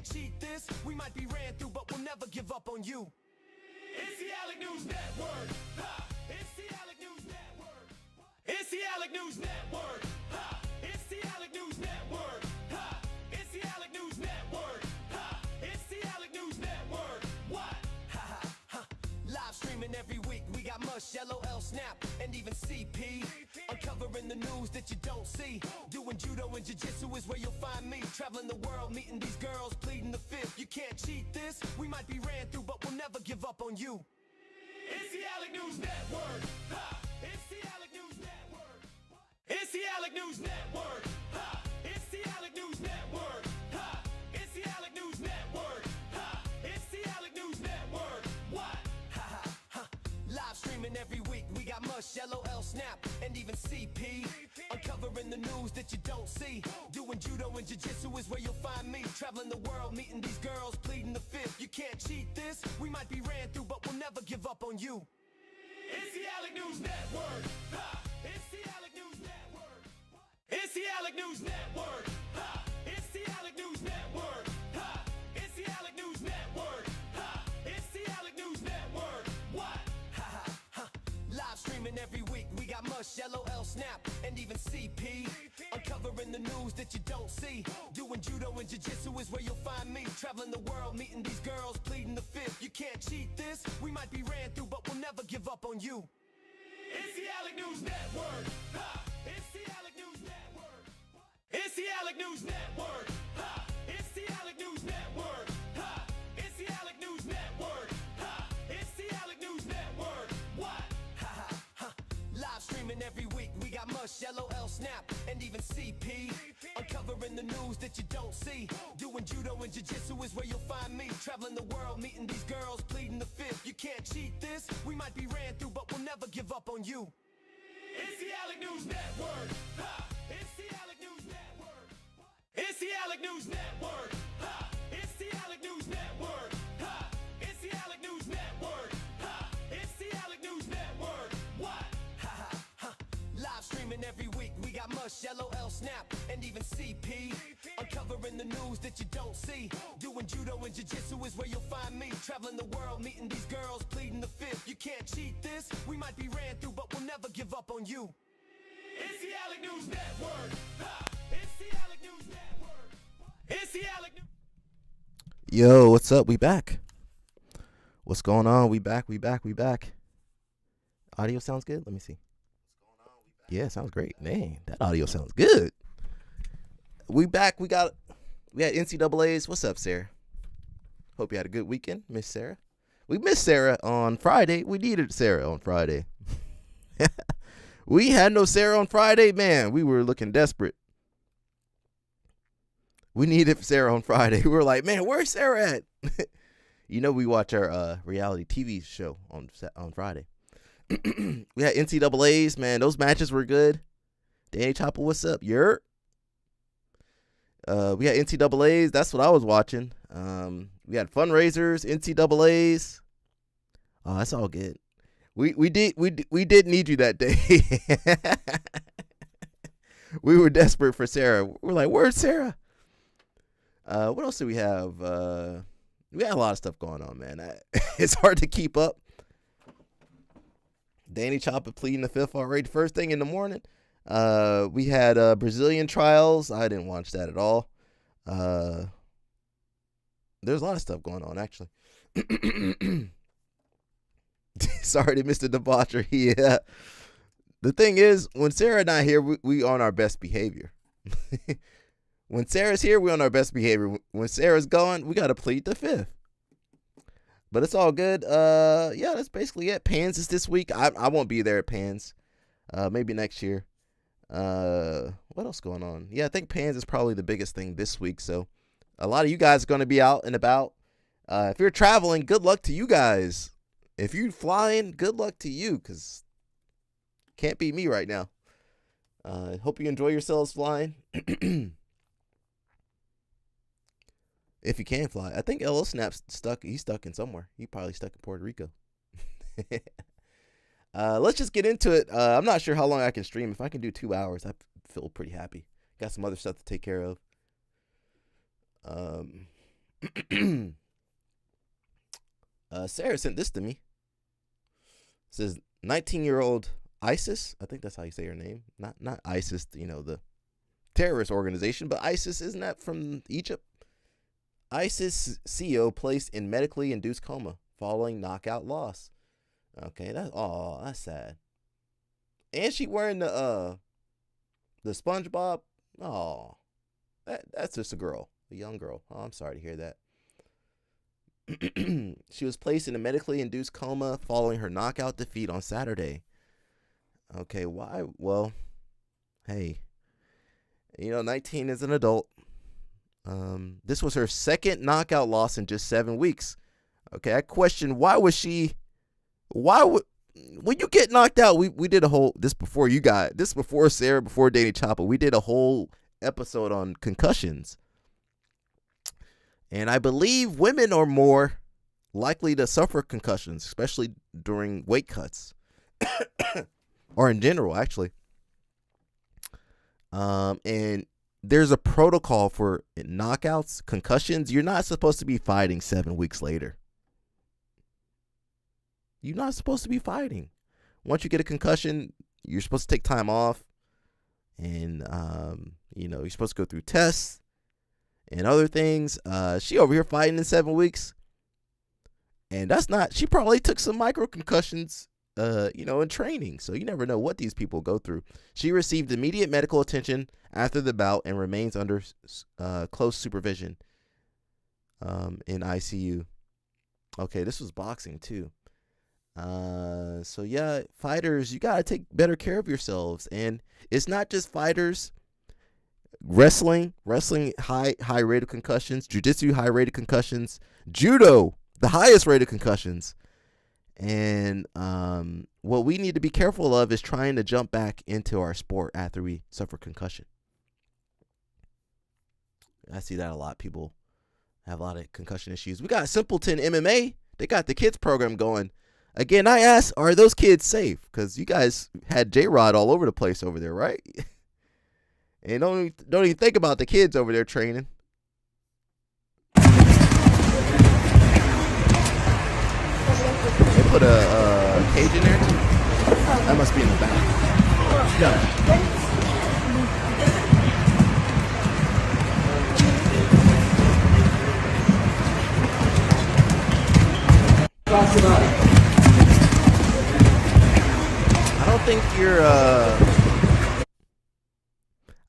can't cheat this. We might be ran through, but we'll never give up on you. It's the Alec News Network. Ha! It's the Alec News Network. It's the Alec News Network. Ha! It's the Alec News Network. Ha! It's the Alec News Network. Ha! It's the Alec News Network. What? Ha ha ha! Live streaming every week. We got Mush, Yellow, L, Snap, and even CP. Uncovering the news that you don't see. Doing judo and jiu-jitsu is where you'll find me. Traveling the world, meeting these girls, pleading the fifth. You can't cheat this. We might be ran through, but we'll never give up on you. It's the Alec News Network. Ha! It's the Alec News Network. It's the Alec News Network. Ha! It's the Alec News Network. Ha! It's the Alec News Network. Ha! It's the Alec News Network. What? Ha ha ha! Live streaming every week. We got Mush, Yellow, L, Snap, and even CP. Uncovering the news that you don't see. Doing judo and jiu-jitsu is where you'll find me. Traveling the world, meeting these girls, pleading the fifth. You can't cheat this. We might be ran through, but we'll never give up on you. It's the Alec News Network. Ha! It's the Alec News Network. It's the Alec News Network. Ha! It's the Alec News Network. Ha! It's the Alec News Network. Ha! It's the Alec News Network. What? Ha ha ha! Live streaming every week. We got Mush, Yellow, L, Snap, and even CP. Uncovering the news that you don't see. Doing judo and jiu-jitsu is where you'll find me. Traveling the world, meeting these girls, pleading the fifth. You can't cheat this. We might be ran through, but we'll never give up on you. It's the Alec News Network. Ha! It's the Alec News Network. It's the Alec News Network. Ha! It's the Alec News Network. Ha! It's the Alec News Network. Ha! It's the Alec News Network. What? Ha ha ha! Live streaming every week. We got Mush, Yellow, L, Snap, and even CP. Uncovering the news that you don't see. Doing judo and jiu-jitsu is where you'll find me. Traveling the world, meeting these girls, pleading the fifth. You can't cheat this. We might be ran through, but we'll never give up on you. It's the Alec News Network. Ha! It's the Alec News Network. It's the Alec News Network. Ha! It's the Alec News Network. Ha! It's the Alec News Network. Ha! It's the Alec News Network. What? Ha ha ha! Live streaming every week. We got Mush, Yellow, L, Snap, and even CP. Uncovering the news that you don't see. Doing judo and jiu-jitsu is where you'll find me. Traveling the world, meeting these girls, pleading the fifth. You can't cheat this. We might be ran through, but we'll never give up on you. It's the Alec News Network. Ha! It's the Alec News Network. It's the Alec News. Yo, what's up? We back. What's going on? We back. Audio sounds good? Let me see. Yeah, sounds great. Man, that audio sounds good. We back. We had NCAAs. What's up, Sarah? Hope you had a good weekend, Miss Sarah. We missed Sarah on Friday. We needed Sarah on Friday. We had no Sarah on Friday. Man, we were looking desperate. We needed Sarah on Friday. We were like, man, where's Sarah at? You know, we watch our reality TV show on Friday. We had NCAAs, man. Those matches were good. Danny Chopper, what's up? We had NCAAs. That's what I was watching. We had fundraisers, NCAAs. Oh, that's all good. We did need you that day. We were desperate for Sarah. We're like, where's Sarah? What else do we have? We had a lot of stuff going on, man. It's hard to keep up. Danny Chopper pleading the fifth already. First thing in the morning. We had Brazilian trials. I didn't watch that at all. There's a lot of stuff going on, actually. Sorry to miss the debauchery. Yeah. The thing is, when Sarah's not here, we on our best behavior. When Sarah's here, we on our best behavior. When Sarah's gone, we got to plead the fifth. But it's all good. Yeah, that's basically it. Pans is this week. I won't be there at Pans. Maybe next year. What else going on? Yeah, I think Pans is probably the biggest thing this week. So a lot of you guys are going to be out and about. If you're traveling, good luck to you guys. If you're flying, good luck to you, because can't beat me right now. Hope you enjoy yourselves flying. If you can fly. I think LL Snap's stuck. He's stuck in somewhere. He probably stuck in Puerto Rico. Let's just get into it. I'm not sure how long I can stream. If I can do 2 hours, I feel pretty happy. Got some other stuff to take care of. Sarah sent this to me. It says 19-year-old ISIS. I think that's how you say her name. Not ISIS, the terrorist organization, but ISIS, isn't that from Egypt? ISIS CEO placed in medically induced coma following knockout loss. Okay, that's sad. And she wearing the SpongeBob. Oh, that's just a young girl. Oh, I'm sorry to hear that. She was placed in a medically induced coma following her knockout defeat on Saturday. Okay, why? Well, hey, 19 is an adult. This was her second knockout loss in just 7 weeks. Okay, I question when you get knocked out, we did a whole, before Sarah, before Danny Choppa, we did a whole episode on concussions. And I believe women are more likely to suffer concussions, especially during weight cuts. Or in general, actually. And there's a protocol for knockouts, concussions. You're not supposed to be fighting 7 weeks later. You're not supposed to be fighting. Once you get a concussion, you're supposed to take time off. And, you're supposed to go through tests and other things. She over here fighting in 7 weeks. And she probably took some micro concussions, in training. So you never know what these people go through. She received immediate medical attention after the bout and remains under close supervision in ICU. Okay, this was boxing too. So yeah, fighters, you got to take better care of yourselves. And it's not just fighters. Wrestling, high rate of concussions. Jiu-jitsu, high rate of concussions. Judo, the highest rate of concussions. And what we need to be careful of is trying to jump back into our sport after we suffer concussion. I see that a lot. People have a lot of concussion issues. We got Simpleton MMA. They got the kids program going. Again, I ask, are those kids safe? Because you guys had J-Rod all over the place over there, right? And don't even think about the kids over there training. They put a cage in there too. That must be in the back.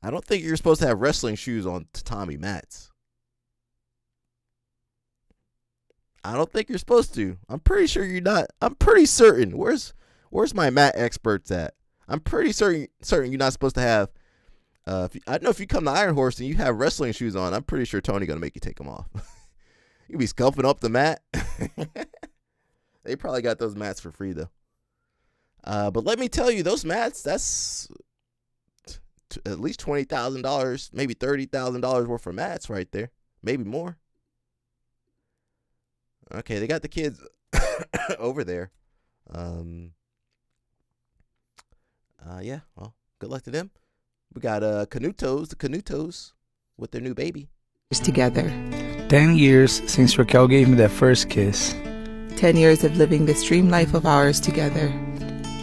I don't think you're supposed to have wrestling shoes on tatami mats. I don't think you're supposed to. I'm pretty sure you're not. I'm pretty certain. Where's my mat experts at? I'm pretty certain you're not supposed to have. I know if you come to Iron Horse and you have wrestling shoes on, I'm pretty sure Tony's gonna make you take them off. You'll be scuffing up the mat. They probably got those mats for free though. But let me tell you, those mats, that's at least $20,000, maybe $30,000 worth of mats right there, maybe more. Okay, they got the kids over there. Yeah, well, good luck to them. We got the Canutos with their new baby. Together. 10 years since Raquel gave me that first kiss. 10 years of living this dream life of ours together.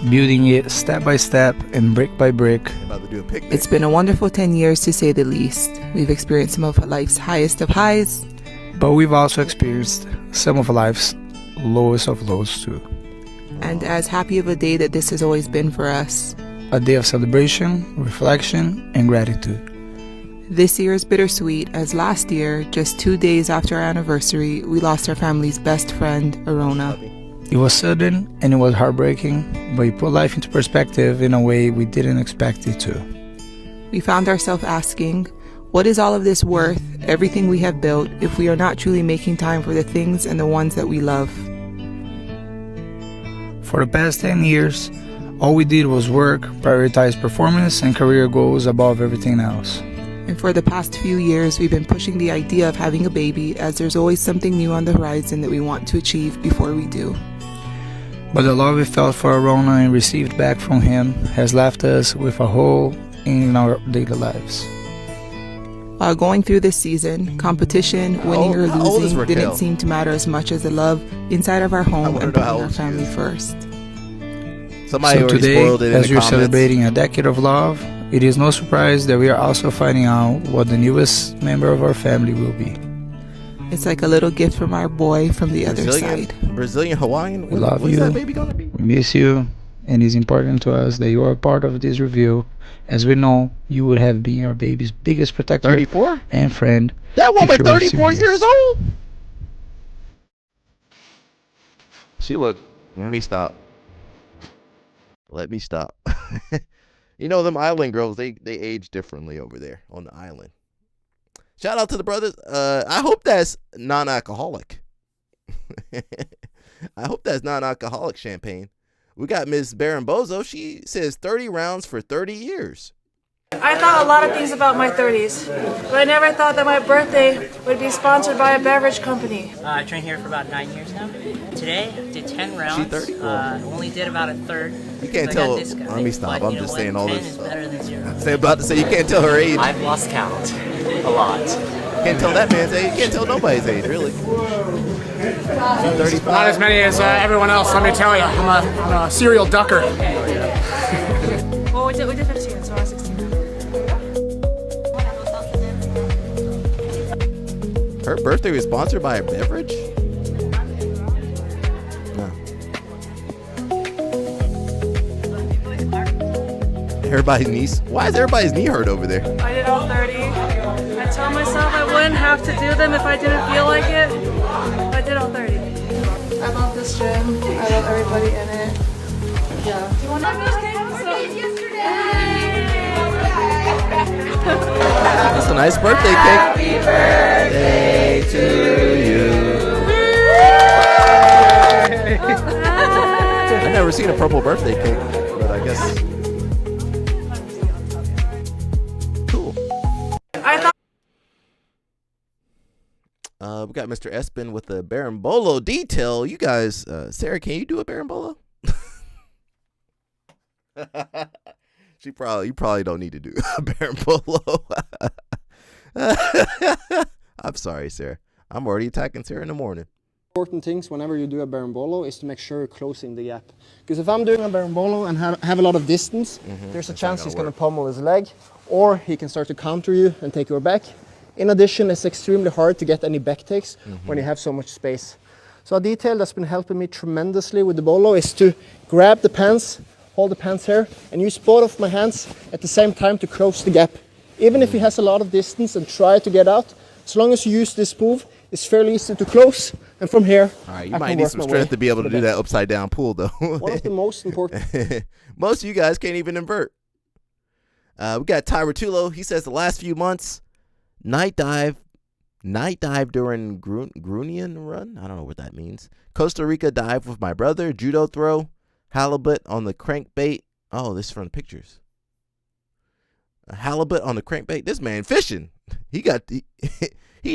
Building it step by step and brick by brick. About to do a picnic. It's been a wonderful 10 years to say the least. We've experienced some of life's highest of highs. But we've also experienced some of life's lowest of lows too. And as happy of a day that this has always been for us. A day of celebration, reflection, and gratitude. This year is bittersweet as last year, just 2 days after our anniversary, we lost our family's best friend, Arona. It was sudden and it was heartbreaking, but it put life into perspective in a way we didn't expect it to. We found ourselves asking, what is all of this worth, everything we have built, if we are not truly making time for the things and the ones that we love? For the past 10 years, all we did was work, prioritize performance and career goals above everything else. And for the past few years, we've been pushing the idea of having a baby, as there's always something new on the horizon that we want to achieve before we do. But the love we felt for Arona and received back from him has left us with a hole in our daily lives. Going through this season, competition, winning or How old is losing, Raquel? didn't seem to matter as much as the love inside of our home wanna and know how putting our old she family is. first. Somebody So already today, spoiled it in as the we're comments. celebrating a decade of love, it is no surprise that we are also finding out what the newest member of our family will be. It's like a little gift from our boy from the other side. Brazilian Hawaiian. We love What's you. that baby gonna be? We miss you, and it's important to us that you are part of this reveal, as we know you would have been our baby's biggest protector 34? and friend. That woman if you were 34 serious. years old? She look. Let me stop. Let me stop. You know them island girls, they age differently over there on the island. Shout out to the brothers. I hope that's non-alcoholic. I hope that's non-alcoholic champagne. We got Ms. Barambozo. She says 30 rounds for 30 years. I thought a lot of things about my 30s, but I never thought that my birthday would be sponsored by a beverage company. I trained here for about 9 years now. Today, did 10 rounds. 30? Only did about a third. You can't So I tell. got this guy. Let me stop. But I'm you know just what? saying all 10 this. is better than 0. Say about to say you can't tell her age. I've lost count a lot. Can't tell that man's age. You can't tell nobody's age, really. 35. Not as many as everyone else, let me tell you. I'm a serial ducker. Well, we did 15, so I was 16 now. Her birthday was sponsored by a beverage? No. Everybody's knees. Why is everybody's knee hurt over there? I did all 30. I told myself I wouldn't have to do them if I didn't feel like it. I did all 30. I love this gym. I love everybody in it. Yeah. Do you want to That's a nice birthday cake. Happy birthday to you. I've never seen a purple birthday cake, but I guess. Cool. I thought. We got Mr. Espin with the Berimbolo detail. You guys, Sarah, can you do a Berimbolo? You probably don't need to do a Berimbolo. I'm sorry, Sarah. I'm already attacking Sarah in the morning. Important things whenever you do a berimbolo is to make sure you're closing the gap. Because if I'm doing a berimbolo and have a lot of distance, there's a chance he's going to pummel his leg, or he can start to counter you and take your back. In addition, it's extremely hard to get any back takes when you have so much space. So a detail that's been helping me tremendously with the bolo is to grab the pants, hold the pants here, and use both of my hands at the same time to close the gap. Even if he has a lot of distance and try to get out, as long as you use this move, it's fairly easy to close. And from here, All right, you I might can need work some my way strength to be able to the do back. that upside down pull, though. One of the most important. Most of you guys can't even invert. We got Ty Rotullo. He says the last few months, night dive during Grunion run. I don't know what that means. Costa Rica dive with my brother. Judo throw. Halibut on the crankbait. Oh, this is from the pictures. A halibut on the crankbait. This man fishing. He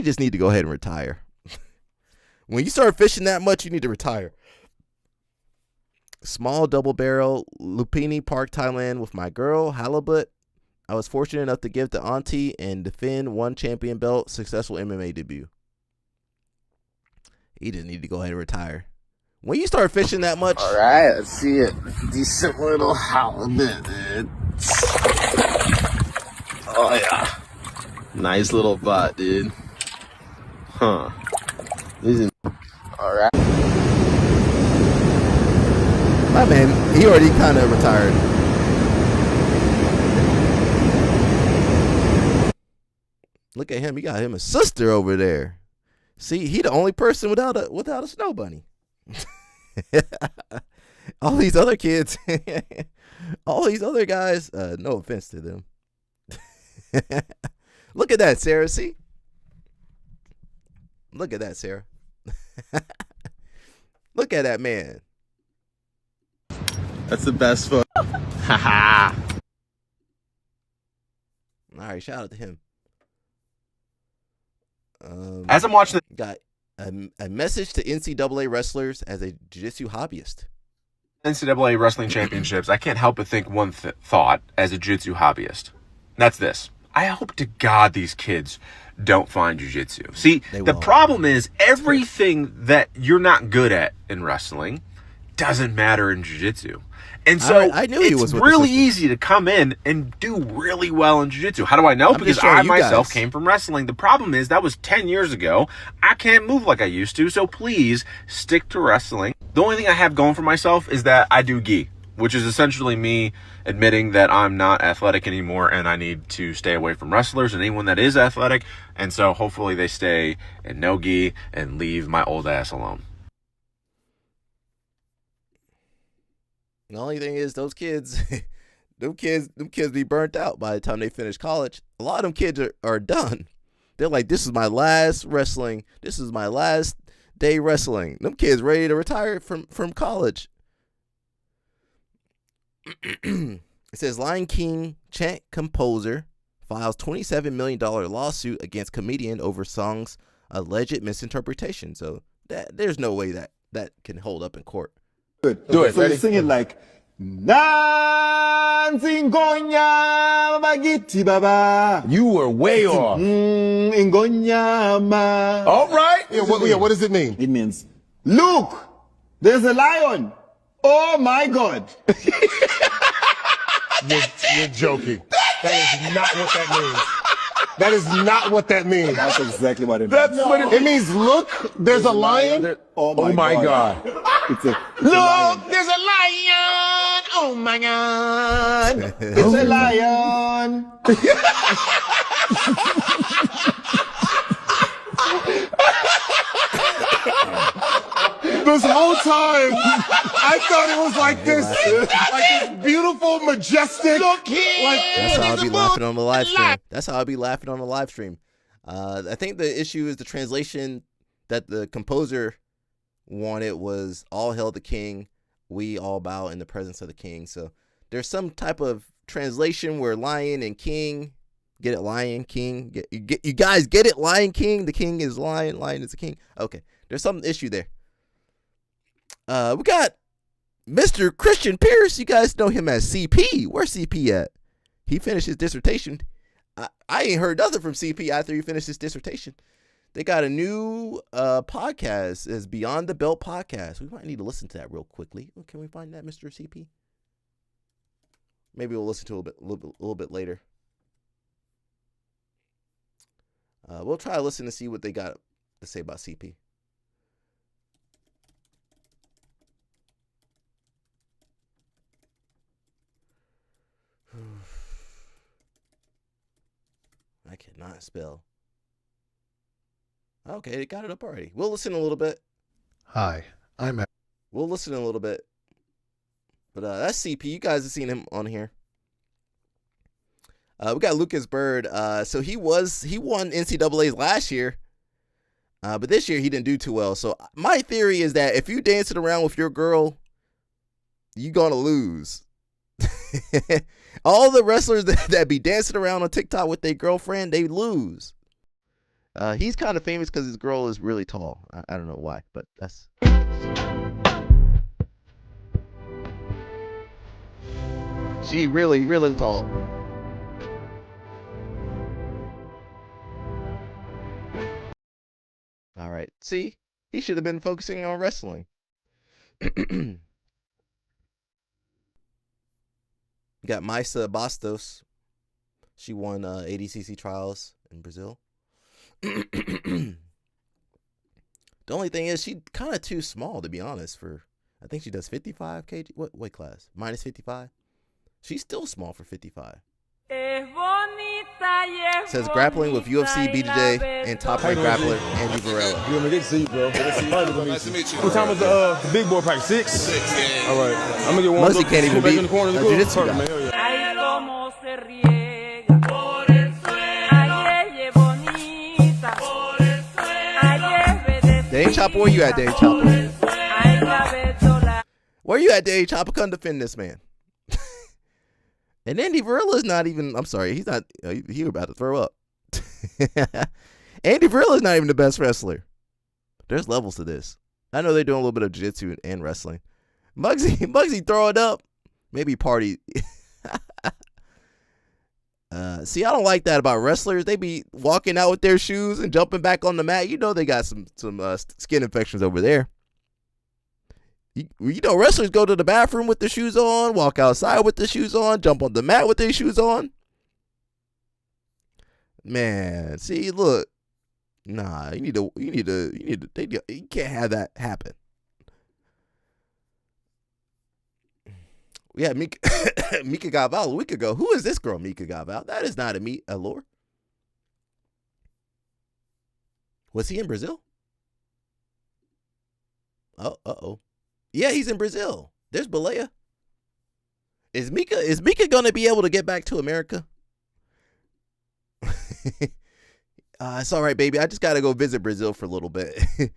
just need to go ahead and retire. When you start fishing that much, you need to retire. Small double barrel Lupini Park, Thailand with my girl halibut. I was fortunate enough to give to auntie and defend one champion belt. Successful MMA debut. He just need to go ahead and retire. When you start fishing that much, all right, let's see it. Decent little halibut, dude. Oh yeah, nice little butt, dude. Huh? All right. my man, he already kind of retired. Look at him. He got him a sister over there. See, he the only person without a snow bunny. All these other kids, all these other guys, no offense to them. Look at that, Sarah. See? Look at that, Sarah. Look at that man. That's the best photo. Haha. All right, shout out to him. As I'm watching got a message to NCAA wrestlers as a jiu-jitsu hobbyist. the NCAA Wrestling Championships, I can't help but think one thought as a jiu-jitsu hobbyist. And that's this. I hope to God these kids don't find jiu-jitsu. See, They the won't. problem is everything that you're not good at in wrestling doesn't matter in jiu-jitsu. And so I knew he it's was with the really sister. easy to come in and do really well in jiu-jitsu. How do I know? I'm Because just showing I you myself guys. came from wrestling. The problem is that was 10 years ago. I can't move like I used to, so please stick to wrestling. The only thing I have going for myself is that I do gi, which is essentially me admitting that I'm not athletic anymore and I need to stay away from wrestlers and anyone that is athletic. And so hopefully they stay in no gi and leave my old ass alone. The only thing is those kids, them kids be burnt out by the time they finish college. A lot of them kids are done. They're like, this is my last wrestling. This is my last day wrestling. Them kids ready to retire from college. It says Lion King chant composer files $27 million lawsuit against comedian over song's alleged misinterpretation. So there's no way that can hold up in court. Good. Do it. So you sing it like Dancing Gonya Magiti Baba. You were way off. Ingonyama. All right. What does it mean? It means, look, there's a lion. Oh my God. You're joking. That is not what that means. That is not what that means. That's exactly what it means. It means, look, there's a lion. Oh my God. Look, there's a lion. Oh my God. It's a lion. This whole time, I thought it was like this beautiful, majestic. Look here. That's how I'll be laughing on the live stream. That's how I'll be laughing on the live stream. I think the issue is the translation that the composer wanted was "All hail the king, we all bow in the presence of the king." So there's some type of translation where lion and king, get it, lion, king. You guys get it, lion, king. The king is lion, lion is the king. Okay, there's some issue there. We got Mr. Christian Pierce. You guys know him as CP. Where's CP at? He finished his dissertation. I ain't heard nothing from CP after he finished his dissertation. They got a new podcast. It's Beyond the Belt podcast. We might need to listen to that real quickly. Can we find that, Mr. CP? Maybe we'll listen to it a little bit later. We'll try to listen to see what they got to say about CP. I cannot spell. Okay, they got it up already. We'll listen a little bit. Hi, We'll listen a little bit. But that's CP. You guys have seen him on here. We got Lucas Bird. So he won NCAAs last year. But this year he didn't do too well. So my theory is that if you dancing around with your girl, you're going to lose. All the wrestlers that be dancing around on TikTok with their girlfriend, they lose. He's kind of famous because his girl is really tall. I don't know why, but that's... She really, really tall. All right. See? He should have been focusing on wrestling. You got Maisa Bastos. She won ADCC trials in Brazil. The only thing is she kind of too small, to be honest. I think she does 55 kg. What weight class? Minus 55. She's still small for 55. Says grappling with UFC BJJ and top rank grappler Andy Varela. You want me to see you, bro? Nice to meet you. What time is the big boy practice? 6? All right. I'm going to get one. Mostly can't even beat a jiu-jitsu guy. Danny Chopper, where you at, Danny Chopper? Where you at, Danny Chopper? Come defend this man. And Andy Varela is not even, I'm sorry, he's not, he about to throw up. Andy Varela is not even the best wrestler. There's levels to this. I know they're doing a little bit of jiu-jitsu and wrestling. Muggsy throw it up. Maybe party. See, I don't like that about wrestlers. They be walking out with their shoes and jumping back on the mat. You know they got some skin infections over there. You know wrestlers go to the bathroom with their shoes on, walk outside with their shoes on, jump on the mat with their shoes on. Man, see, look. Nah, you can't have that happen. We had Mika Gaval a week ago. Who is this girl, Mika Gaval? That is not a lore. Was he in Brazil? Oh. Yeah, he's in Brazil. There's Balea. Is Mika gonna be able to get back to America? It's all right, baby. I just gotta go visit Brazil for a little bit. Why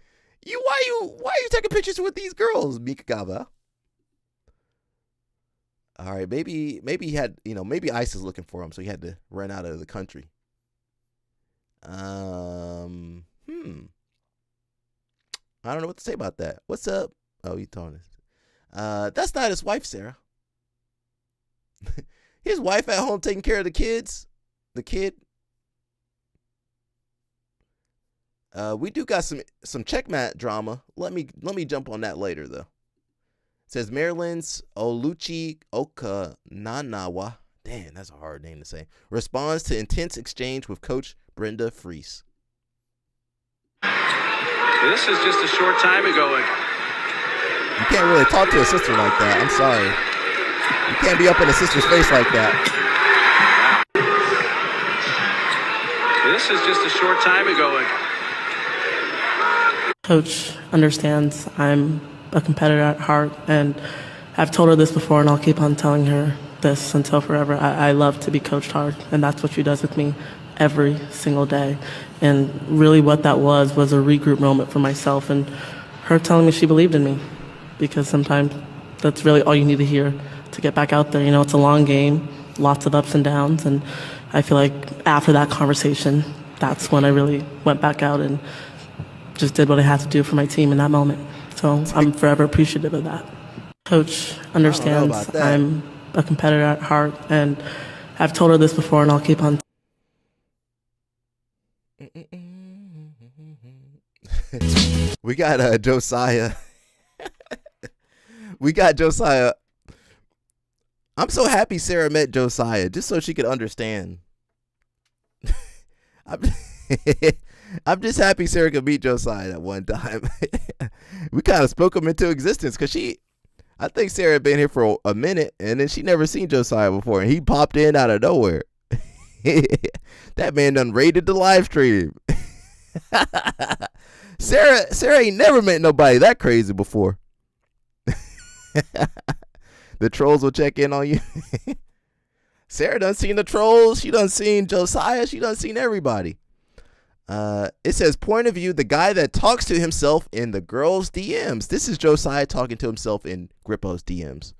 are you taking pictures with these girls, Mika Gaval? All right, maybe he had, maybe ICE is looking for him, so he had to run out of the country. I don't know what to say about that. What's up? Oh, he told us. That's not his wife, Sarah. His wife at home taking care of the kids. The kid. We do got some checkmate drama. Let me jump on that later though. It says Maryland's Oluchi Okananawa, damn, that's a hard name to say, responds to intense exchange with Coach Brenda Freese. This is just a short time ago. You can't really talk to a sister like that. I'm sorry. You can't be up in a sister's face like that. This is just a short time ago. Coach understands I'm a competitor at heart, and I've told her this before, and I'll keep on telling her this until forever. I love to be coached hard, and that's what she does with me every single day. And really what that was a regroup moment for myself, and her telling me she believed in me, because sometimes that's really all you need to hear to get back out there. It's a long game, lots of ups and downs, and I feel like after that conversation, that's when I really went back out and just did what I had to do for my team in that moment. So I'm forever appreciative of that. Coach understands I'm a competitor at heart, and I've told her this before, and I'll keep on. We got Josiah. We got Josiah. I'm so happy Sarah met Josiah just so she could understand. I'm just happy Sarah could meet Josiah at one time. We kind of spoke him into existence because I think Sarah had been here for a minute and then she never seen Josiah before, and he popped in out of nowhere. That man done raided the live stream. Sarah ain't never met nobody that crazy before. The trolls will check in on you. Sarah done seen the trolls. She done seen Josiah. She done seen everybody. It says, point of view, the guy that talks to himself in the girls' DMs. This is Josiah talking to himself in Grippo's DMs.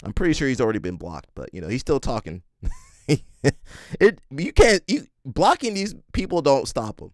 I'm pretty sure he's already been blocked, but he's still talking. Blocking these people don't stop him.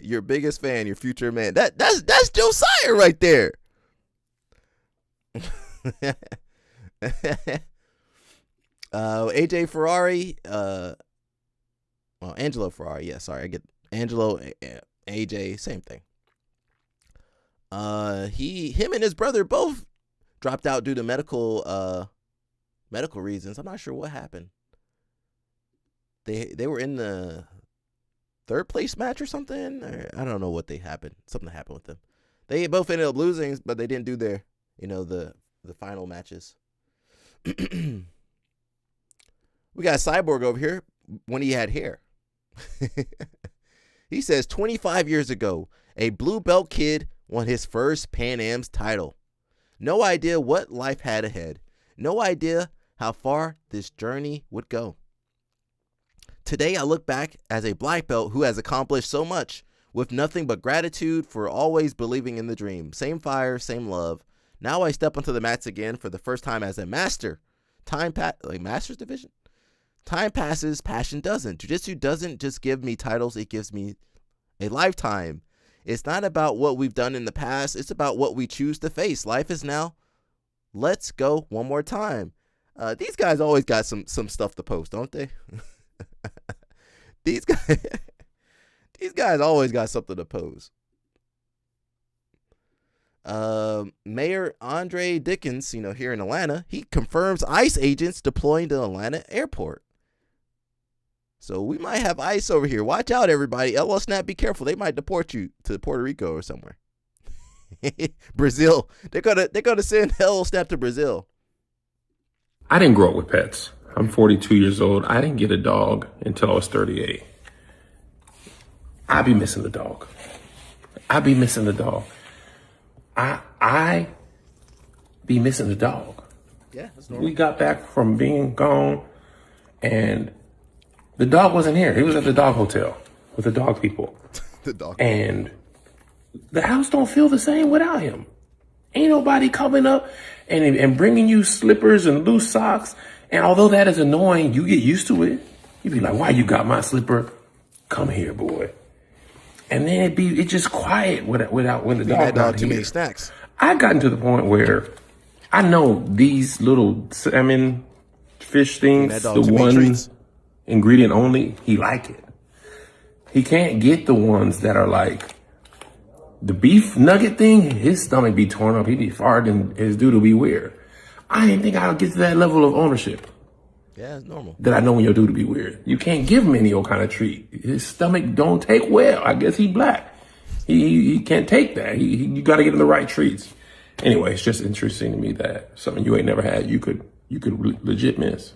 Your biggest fan, your future man. That's Josiah right there. AJ Ferrari, Angelo Ferrari. Yeah, sorry, I get Angelo, AJ, same thing. Him and his brother both dropped out due to medical reasons. I'm not sure what happened. They were in the third place match or something. I don't know what happened. Something happened with them. They both ended up losing, but they didn't do their, the final matches. We got Cyborg over here when he had hair. He says 25 years ago, a blue belt kid won his first Pan Am's title. No idea what life had ahead. No idea how far this journey would go. Today, I look back as a black belt who has accomplished so much with nothing but gratitude for always believing in the dream. Same fire, same love. Now I step onto the mats again for the first time as a master. Masters division? Time passes, passion doesn't. Jiu-jitsu doesn't just give me titles, it gives me a lifetime. It's not about what we've done in the past, it's about what we choose to face. Life is now. Let's go one more time. These guys always got some stuff to post, don't they? These guys always got something to post. Mayor Andre Dickens, here in Atlanta, he confirms ICE agents deploying to Atlanta airport. So we might have ICE over here. Watch out, everybody. LL Snap, be careful. They might deport you to Puerto Rico or somewhere. Brazil. They're gonna send LL Snap to Brazil. I didn't grow up with pets. I'm 42 years old. I didn't get a dog until I was 38. I be missing the dog. I be missing the dog. I be missing the dog. Yeah, that's normal. We got back from being gone, and the dog wasn't here. He was at the dog hotel with the dog people. The dog. And the house don't feel the same without him. Ain't nobody coming up and bringing you slippers and loose socks. And although that is annoying, you get used to it. You be like, why you got my slipper? Come here, boy. And then it just quiet without when the dog got too here. many snacks. I gotten to the point where I know these little salmon fish things, the one ingredient only, he like it. He can't get the ones that are like the beef nugget thing. His stomach be torn up. He be farting. His dude will be weird. I didn't think I'll get to that level of ownership. Yeah, it's normal. That I know when your dude will be weird. You can't give him any old kind of treat. His stomach don't take well. I guess he black. He can't take that. You got to get him the right treats. Anyway, it's just interesting to me that something you ain't never had, you could legit miss.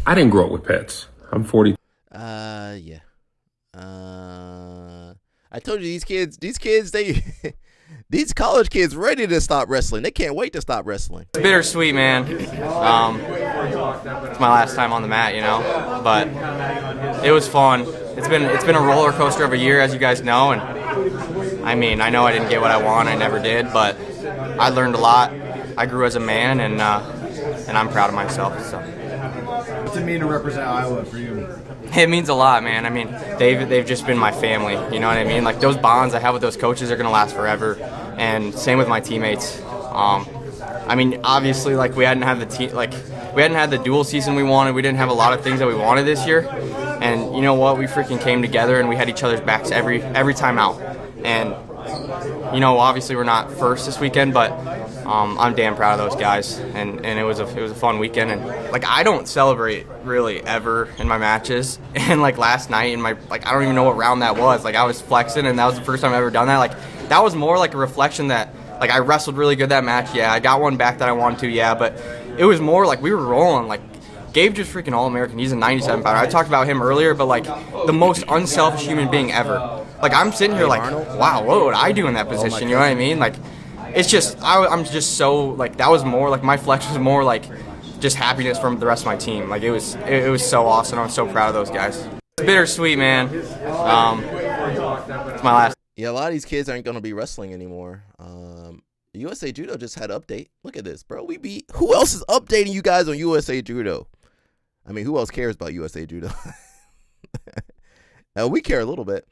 I didn't grow up with pets. I'm 40. Yeah. I told you these kids, these college kids ready to stop wrestling. They can't wait to stop wrestling. It's bittersweet, man. It's my last time on the mat, but it was fun. It's been a roller coaster of a year, as you guys know, and I know I didn't get what I want. I never did, but I learned a lot. I grew as a man, and I'm proud of myself. So. What's it mean to represent Iowa for you? It means a lot, man. They've just been my family. You know what I mean? Like, those bonds I have with those coaches are gonna last forever, and same with my teammates. Obviously, like, we hadn't had the dual season we wanted. We didn't have a lot of things that we wanted this year, and you know what? We freaking came together and we had each other's backs every time out. And obviously we're not first this weekend, but I'm damn proud of those guys, and it was a fun weekend. And like, I don't celebrate really ever in my matches, and like last night in my I don't even know what round that was. Like, I was flexing, and that was the first time I've ever done that. Like, that was more like a reflection that like I wrestled really good that match. Yeah, I got one back that I wanted to. Yeah, but it was more like we were rolling. Like, Gabe just freaking All-American. He's a 97 pounder. I talked about him earlier, but like the most unselfish human being ever. Like, I'm sitting here like, wow, what would I do in that position? You know what I mean? Like, it's just, I'm just so, like, that was more, like, my flex was more, like, just happiness from the rest of my team. Like, it was so awesome. I'm so proud of those guys. It's bittersweet, man. It's my last. Yeah, a lot of these kids aren't going to be wrestling anymore. USA Judo just had an update. Look at this, bro. Who else is updating you guys on USA Judo? Who else cares about USA Judo? We care a little bit.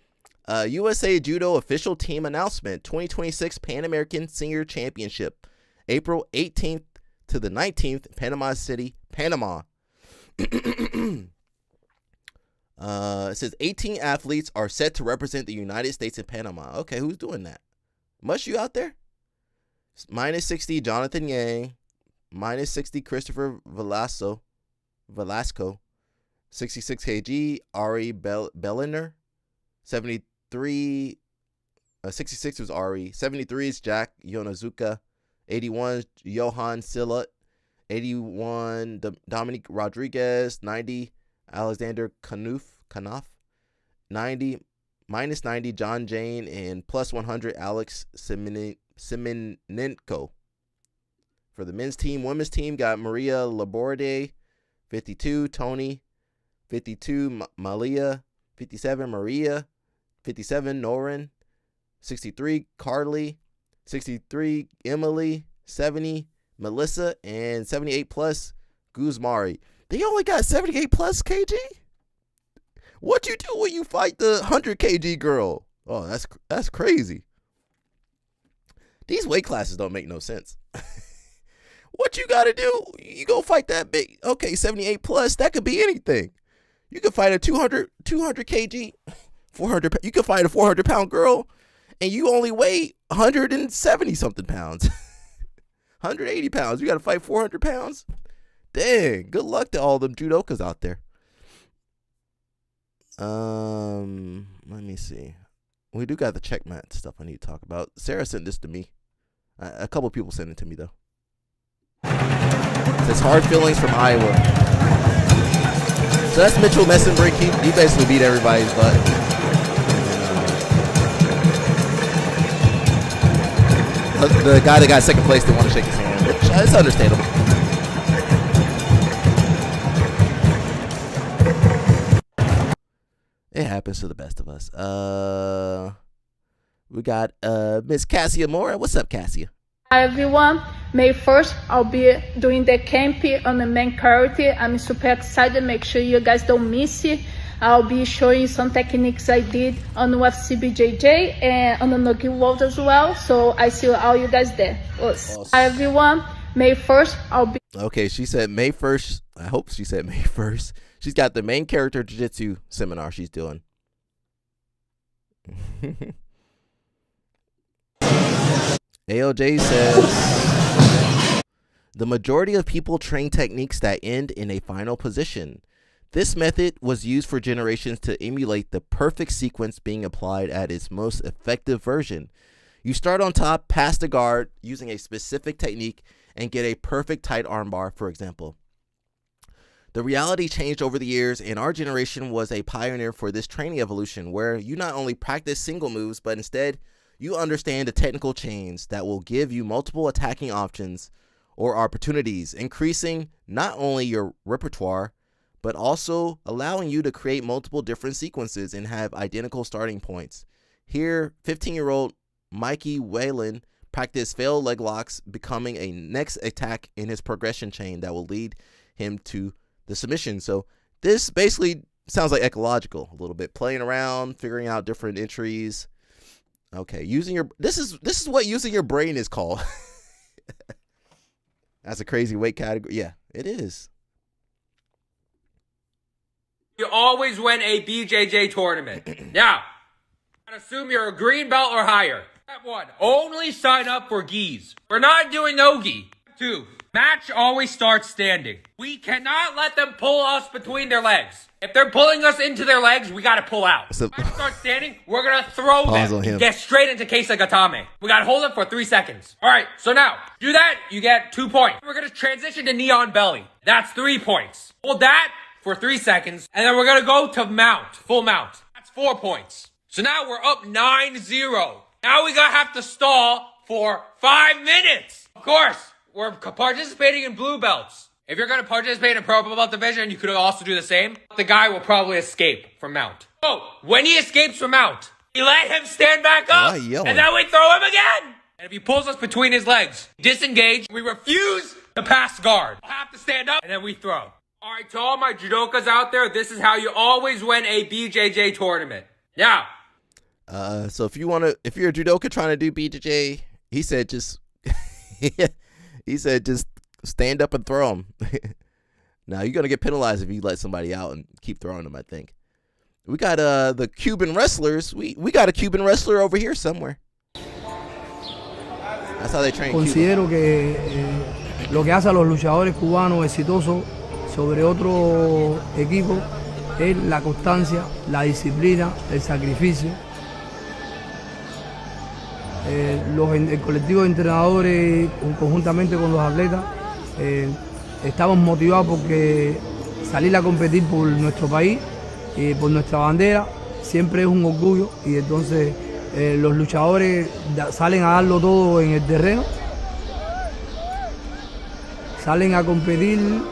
USA Judo official team announcement, 2026 Pan American Senior Championship, April 18th to the 19th, Panama City, Panama. It says 18 athletes are set to represent the United States in Panama. Okay, who's doing that? Mush, you out there? Minus 60, Jonathan Yang. Minus 60, Christopher Velasco. 66 kg, Ari Belliner. 73, 66 was Ari. 73 is Jack Yonazuka. 81 Johan Sillet. 81 Dominic Rodriguez. 90 Alexander Kanaf. 90 minus 90 John Jane, and plus 100 Alex Simonenko. For the men's team, women's team got Maria Laborde, 52 Tony, 52 Malia, 57 Maria, 57 Norin, 63 Carly, 63 Emily, 70 Melissa, and 78 plus Guzmari. They only got 78 plus kg? What you do when you fight the 100 kg girl? Oh, that's crazy. These weight classes don't make no sense. What you got to do? You go fight that big. Okay, 78 plus. That could be anything. You could fight a 200 kg, 400. You could fight a 400 pound girl, and you only weigh 170 something pounds, 180 pounds. You got to fight 400 pounds. Dang. Good luck to all them judokas out there. Let me see. We do got the checkmate stuff I need to talk about. Sarah sent this to me. A couple people sent it to me though. It says hard feelings from Iowa. So that's Mitchell Messenbrick. He basically beat everybody's butt. The guy that got second place didn't want to shake his hand, which is understandable. It happens to the best of us. We got Miss Cassia Mora. What's up, Cassia? Hi everyone. May 1st, I'll be doing the camp on the main karate. I'm super excited. Make sure you guys don't miss it. I'll be showing some techniques I did on UFC BJJ and on the Nogi World as well. So I see all you guys there. Awesome. Hi everyone. May 1st, I'll be... Okay, she said May 1st. I hope she said May 1st. She's got the main character jiu-jitsu seminar she's doing. AOJ says, the majority of people train techniques that end in a final position. This method was used for generations to emulate the perfect sequence being applied at its most effective version. You start on top, pass the guard using a specific technique, and get a perfect tight armbar, for example. The reality changed over the years, and our generation was a pioneer for this training evolution, where you not only practice single moves, but instead you understand the technical chains that will give you multiple attacking options or opportunities, increasing not only your repertoire, but also allowing you to create multiple different sequences and have identical starting points. Here, 15-year-old Mikey Whalen practiced failed leg locks, becoming a next attack in his progression chain that will lead him to the submission. So this basically sounds like ecological a little bit, playing around, figuring out different entries. Okay, using your this is what using your brain is called. That's a crazy weight category. Yeah, it is. You always win a BJJ tournament. Now, I assume you're a green belt or higher. Step 1, only sign up for gis. We're not doing no gi. 2, match always starts standing. We cannot let them pull us between their legs. If they're pulling us into their legs, we gotta pull out. If match starts standing, we're gonna throw them and get straight into Keisa Gatame. We gotta hold it for 3 seconds. Alright, so now, do that, you get 2 points. We're gonna transition to knee on belly. That's 3 points. Hold that for 3 seconds, and then we're gonna go to mount, full mount. That's 4 points. So now we're up 9-0. Now we gotta have to stall for 5 minutes. Of course, we're participating in blue belts. If you're gonna participate in pro belt division, you could also do the same. The guy will probably escape from mount. So, when he escapes from mount, we let him stand back up, and then we throw him again. And if he pulls us between his legs, disengage, we refuse to pass guard. We'll have to stand up, and then we throw. All right, to all my judokas out there, this is how you always win a BJJ tournament. Now. So if you're a judoka trying to do BJJ, he said just stand up and throw them. Now you're gonna get penalized if you let somebody out and keep throwing them. I think we got the Cuban wrestlers. We got a Cuban wrestler over here somewhere. That's how they train. Considero que lo que hace a los luchadores cubanos exitosos sobre otro equipo es la constancia, la disciplina, el sacrificio. El colectivo de entrenadores, conjuntamente con los atletas, estamos motivados porque salir a competir por nuestro país, por nuestra bandera, siempre es un orgullo, y entonces los luchadores salen a darlo todo en el terreno, salen a competir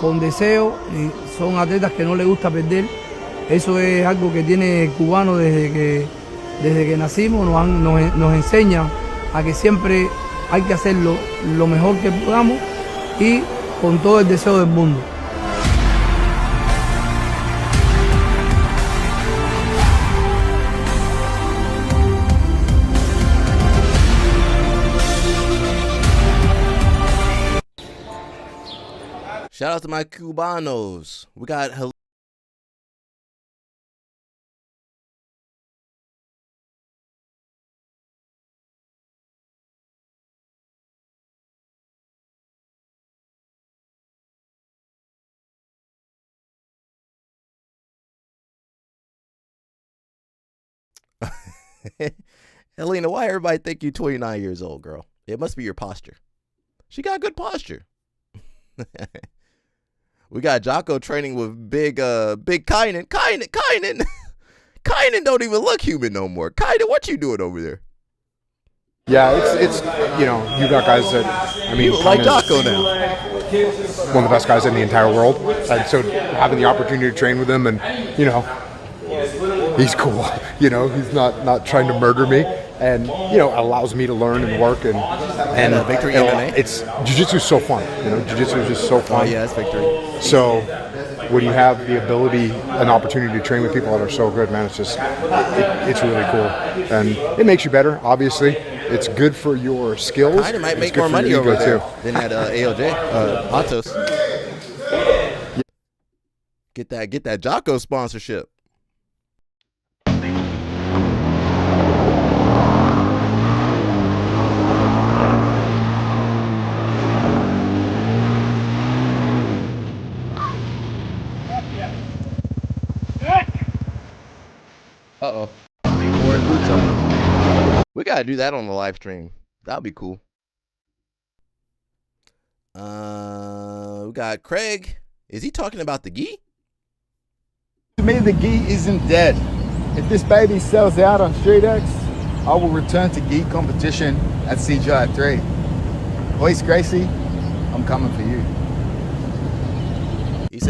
con deseo, y son atletas que no les gusta perder. Eso es algo que tiene el cubano desde que nacimos, nos enseñan a que siempre hay que hacerlo lo mejor que podamos y con todo el deseo del mundo. Shout out to my Cubanos. We got Helena, why everybody think you 29 years old, girl? It must be your posture. She got good posture. We got Jocko training with big Kynan. Kynan don't even look human no more. Kynan, what you doing over there? Yeah, it's you know, you got guys that, I mean, You look like Jocko now. one of the best guys in the entire world, and so having the opportunity to train with him, and you know, he's cool. You know, he's not trying to murder me, and you know, allows me to learn and work, and Victory MMA. It's jiu-jitsu is so fun. You know, jiu-jitsu is just so fun. Oh yeah, it's Victory. So when you have the ability and opportunity to train with people that are so good, man, it's just it's really cool, and it makes you better. Obviously, it's good for your skills. Kynan might It's make good more for money your over ego, there too. than at ALJ, Matos. Get that Jocko sponsorship. Uh-oh. We gotta do that on the live stream. That'll be cool. We got Craig. Is he talking about the gi? To me, the gi isn't dead. If this baby sells out on StreetX, I will return to gi competition at CGI 3. Hoist Gracie, I'm coming for you. He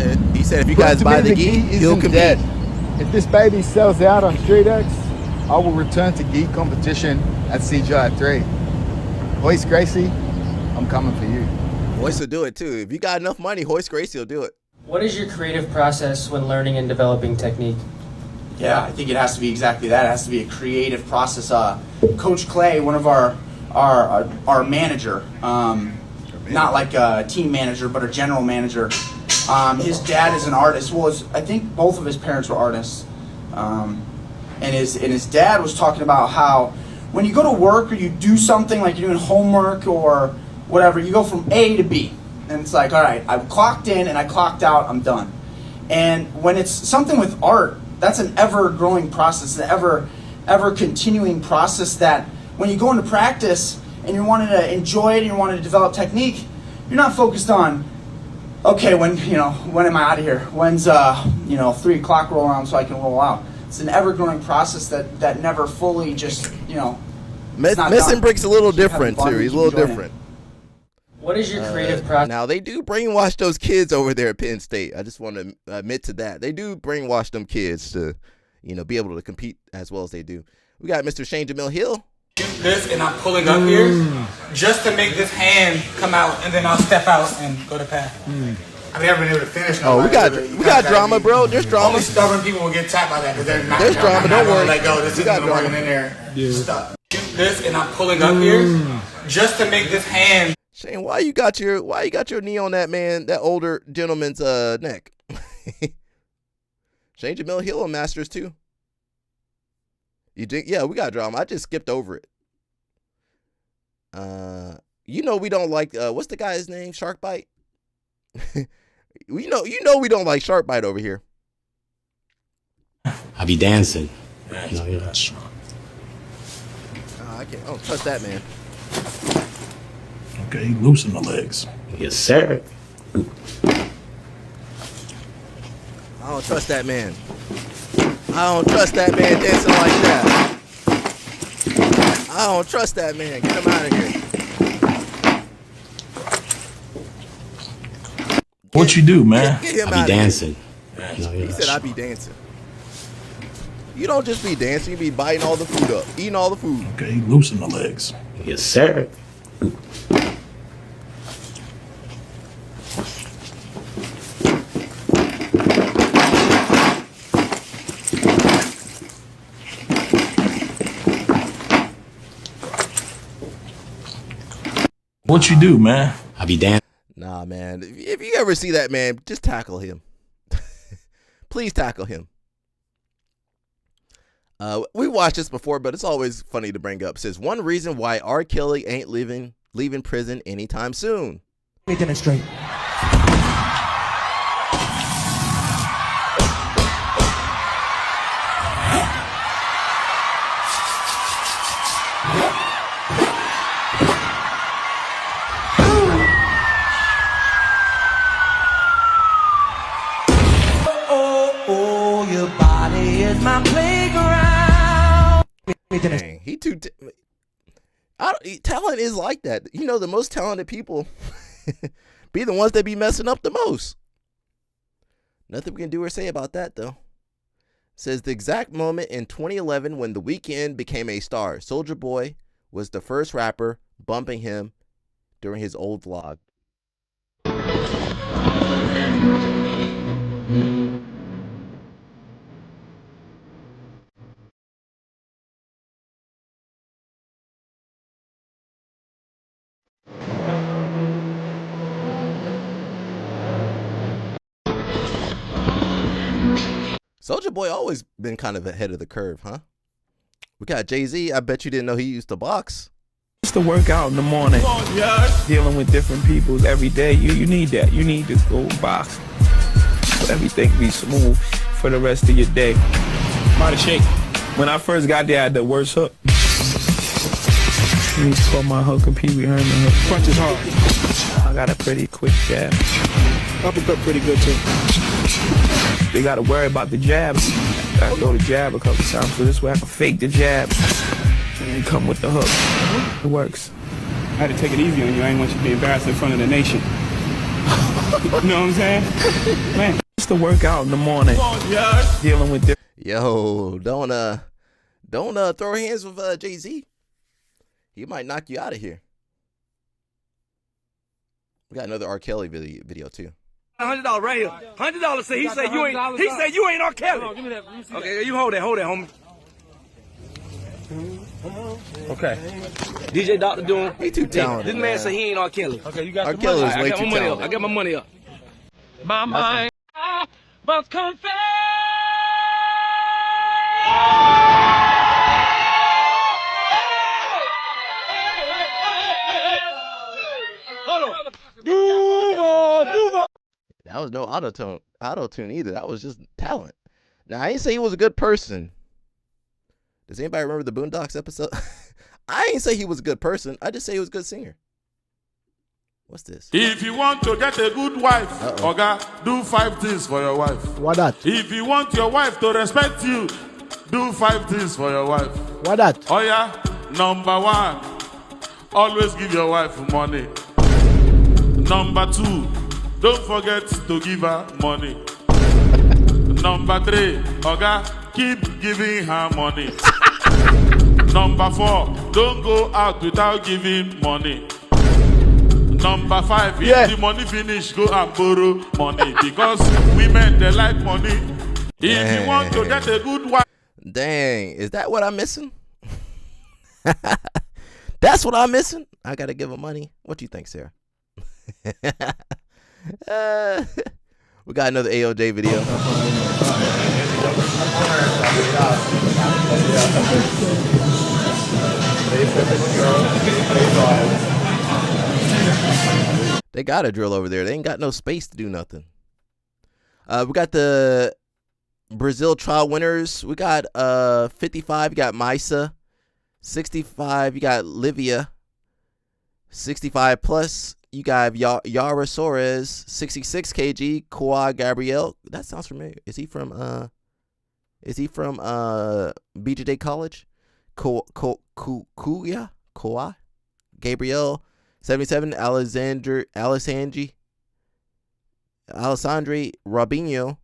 said if you guys buy the gi, he'll compete. Dead. If this baby sells out on StreetX, I will return to gi competition at CGI 3. Hoist Gracie, I'm coming for you. Hoist will do it too. If you got enough money, Hoist Gracie will do it. What is your creative process when learning and developing technique? Yeah, I think it has to be exactly that. It has to be a creative process. Coach Clay, one of our manager, not like a team manager, but a general manager. His dad is an artist. Well, I think both of his parents were artists. And his dad was talking about how when you go to work or you do something like you're doing homework or whatever, you go from A to B. And it's like, all right, I've clocked in and I clocked out, I'm done. And when it's something with art, that's an ever-growing process, an ever-continuing process that when you go into practice and you're wanting to enjoy it and you're wanting to develop technique, you're not focused on, okay, when am I out of here? When's 3 o'clock roll around so I can roll out? It's an ever-growing process that never fully just, Missing Brick's a little different too. He's a little different. What is your creative process? Now, they do brainwash those kids over there at Penn State. I just want to admit to that. They do brainwash them kids to, be able to compete as well as they do. We got Mr. Shane Jamil Hill. This and I'm pulling up here just to make this hand come out, and then I'll step out and go to pass. I've never been able to finish. Oh, we got drama, bro. There's drama. Only stubborn people will get tapped by that because they're not. There's drama. Don't worry. Let go. This We isn't got working drama. in there. Yeah. Stuck. This and I'm pulling up here just to make this hand. Shane, why you got your knee on that older gentleman's neck? Shane Jamil Hill on Masters too. You think? Yeah, we got drama. I just skipped over it. We don't like what's the guy's name? Shark Bite. we don't like Shark Bite over here. I be dancing. No, you're not strong. I don't trust that man. Okay, loosen the legs. Yes, sir. I don't trust that man. I don't trust that man dancing like that. I don't trust that man. Get him out of here. What you do, man? Get him I out be of dancing. Here. No, He said I be dancing. You don't just be dancing, you be biting all the food up, eating all the food. Okay, loosen the legs. Yes, sir. What you do, man? I be dancing. Nah, man. If you ever see that man, just tackle him. Please tackle him. We watched this before, but it's always funny to bring up. It says one reason why R. Kelly ain't leaving prison anytime soon. Let me demonstrate. Oh, your body is my playground. Dang, he too. Talent is like that. You know, the most talented people be the ones that be messing up the most. Nothing we can do or say about that, though. Says the exact moment in 2011 when The Weeknd became a star. Soulja Boy was the first rapper bumping him during his old vlog. Soulja Boy always been kind of ahead of the curve, huh? We got Jay-Z. I bet you didn't know he used to box. Just to work out in the morning, dealing with different people every day. You need that. You need to go box. So everything be smooth for the rest of your day. Body shake. When I first got there, I had the worst hook. Let me call my hook and Pee Wee Herman hook. Punch is hard. I got a pretty quick jab. Uppercut pretty good too. They gotta worry about the jab. I throw the jab a couple times, so this way I can fake the jab and come with the hook. It works. I had to take it easy on you. I ain't want you to be embarrassed in front of the nation. You know what I'm saying? Man. Just to work out in the morning, dealing with Yo, don't throw hands with Jay-Z. He might knock you out of here. We got another R. Kelly video too. $100 right here. $100 say he said you ain't. He said you ain't R. Kelly. On, give me that. Okay, you hold that, homie. Okay. DJ Doctor doing. He too talented. This man say he ain't R. Kelly. Okay, you got R. Kelly is way too money talented. up. I got my money up. My mind, but confess. That was no auto-tune either. That was just talent. Now, I ain't say he was a good person. Does anybody remember the Boondocks episode? I ain't say he was a good person. I just say he was a good singer. What's this? If you want to get a good wife, Oga, do 5 things for your wife. What that? If you want your wife to respect you, do 5 things for your wife. What that? Oh yeah, number 1, always give your wife money. Number 2, don't forget to give her money. Number 3, Oga, keep giving her money. Number 4, don't go out without giving money. Number 5, if the money finish, go and borrow money. Because women, they like money. If you want to get a good wife. Dang, is that what I'm missing? That's what I'm missing? I gotta give him money. What do you think, Sarah? We got another AOJ video. They got a drill over there. They ain't got no space to do nothing. We got the Brazil trial winners. We got 55. You got Maisa. 65. You got Livia. 65 plus. You got Yara Soares. 66 kg. Kawhi Gabriel. That sounds familiar. Is he from BJJ College? Kawhi Gabriel. 77. Alessandri Robinho.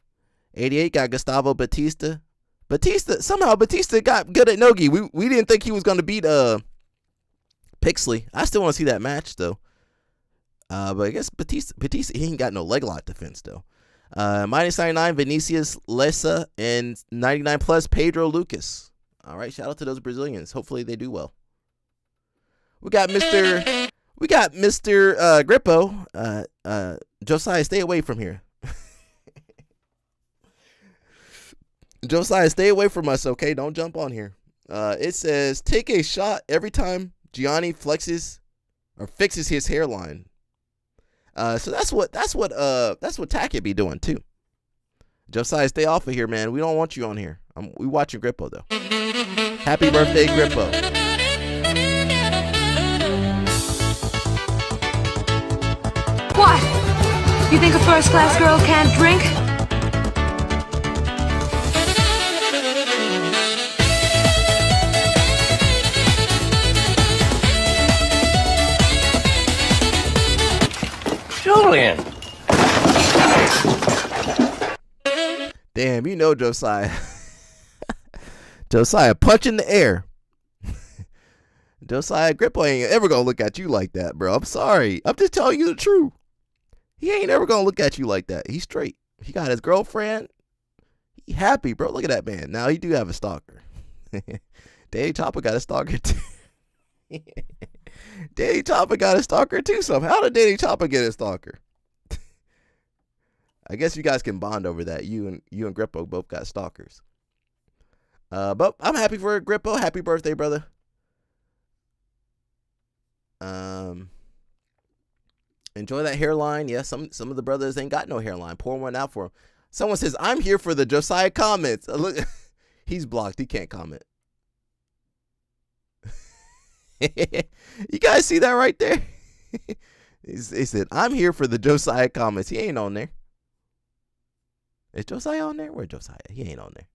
88 got Gustavo Batista. Somehow Batista got good at Nogi. We didn't think he was going to beat Pixley. I still want to see that match though. But I guess Batista he ain't got no leg lock defense though. Minus 99 Vinicius Lessa, and 99 plus Pedro Lucas. All right, shout out to those Brazilians. Hopefully they do well. We got Mr. Grippo. Josiah, stay away from here. Josiah, stay away from us, okay? Don't jump on here. It says take a shot every time Gianni fixes his hairline. So that's what Tackett be doing too. Josiah, stay off of here, man. We don't want you on here. We watching Grippo though. Happy birthday, Grippo. What? You think a first-class girl can't drink? Julian. Damn, you know Josiah. Josiah, punch in the air. Josiah Grippo ain't ever gonna look at you like that, bro. I'm sorry. I'm just telling you the truth. He ain't ever gonna look at you like that. He's straight. He got his girlfriend. He happy, bro. Look at that man. Now he do have a stalker. Danny Chopper got a stalker too. Danny Chopper got a stalker too. Somehow. How did Danny Chopper get a stalker? I guess you guys can bond over that. You and Grippo both got stalkers. But I'm happy for Grippo. Happy birthday, brother. Enjoy that hairline. Yeah, some of the brothers ain't got no hairline. Pour one out for him. Someone says, I'm here for the Josiah comments. Look, he's blocked. He can't comment. You guys see that right there? He said, I'm here for the Josiah comments. He ain't on there. Is Josiah on there? Where's Josiah? He ain't on there.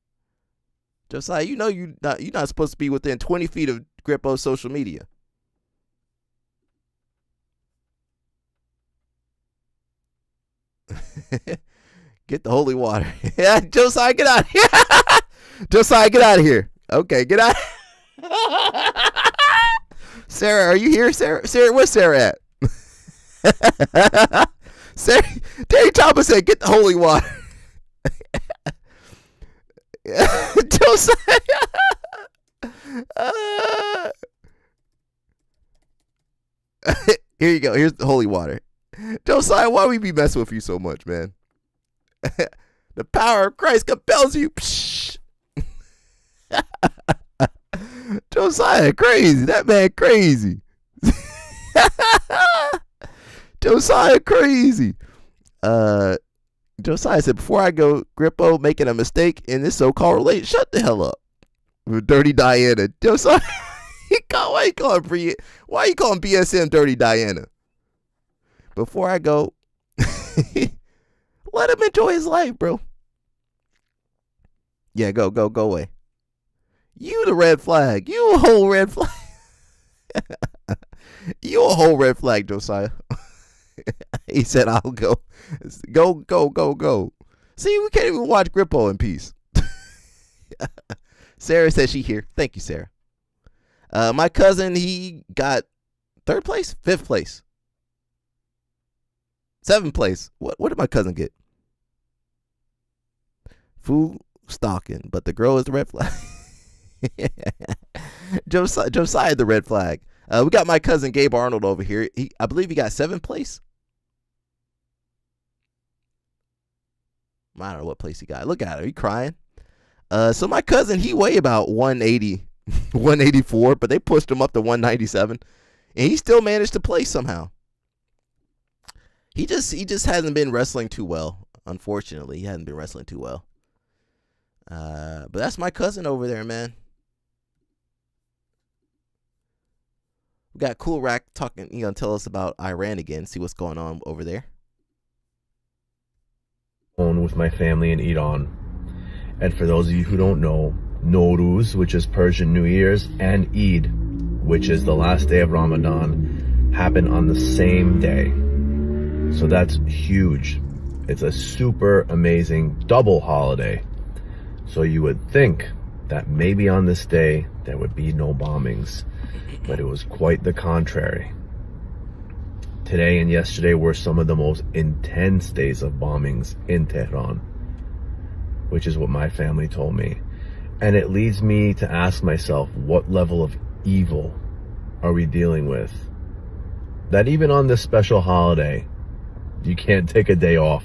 Josiah, you know you're not supposed to be within 20 feet of Grippo's social media. Get the holy water. Yeah, Josiah, get out of here. Josiah, get out of here. Okay, get out. Sarah, are you here? Sarah, where's Sarah at? Sarah, Terry Chopper said, get the holy water. Josiah. Here you go. Here's the holy water. Josiah, why we be messing with you so much, man? The power of Christ compels you. Josiah, crazy. That man crazy. Josiah, crazy. Josiah said, before I go, Grippo making a mistake in this so-called relate. Shut the hell up. Dirty Diana. Josiah, why you calling BSM Dirty Diana? Before I go, let him enjoy his life, bro. Yeah, go away. You the red flag. You a whole red flag. You a whole red flag, Josiah. He said, I'll go. Go. See, we can't even watch Grippo in peace. Sarah said she here. Thank you, Sarah. My cousin, he got 3rd place? 5th place? 7th place. What did my cousin get? Food stalking, but the girl is the red flag. Josiah the red flag. We got my cousin Gabe Arnold over here. I believe he got 7th place. I don't know what place he got. Look at him. He crying. So my cousin, he weighed about 180, 184, but they pushed him up to 197, and he still managed to play somehow. He just hasn't been wrestling too well. Unfortunately, he hasn't been wrestling too well. But that's my cousin over there, man. We got Cool Rack talking. You gonna tell us about Iran again? See what's going on over there. With my family in Iran. And for those of you who don't know, Nowruz, which is Persian New Year's, and Eid, which is the last day of Ramadan, happen on the same day. So that's huge. It's a super amazing double holiday. So you would think that maybe on this day there would be no bombings, but it was quite the contrary. Today and yesterday were some of the most intense days of bombings in Tehran, which is what my family told me. And it leads me to ask myself, what level of evil are we dealing with? That even on this special holiday, you can't take a day off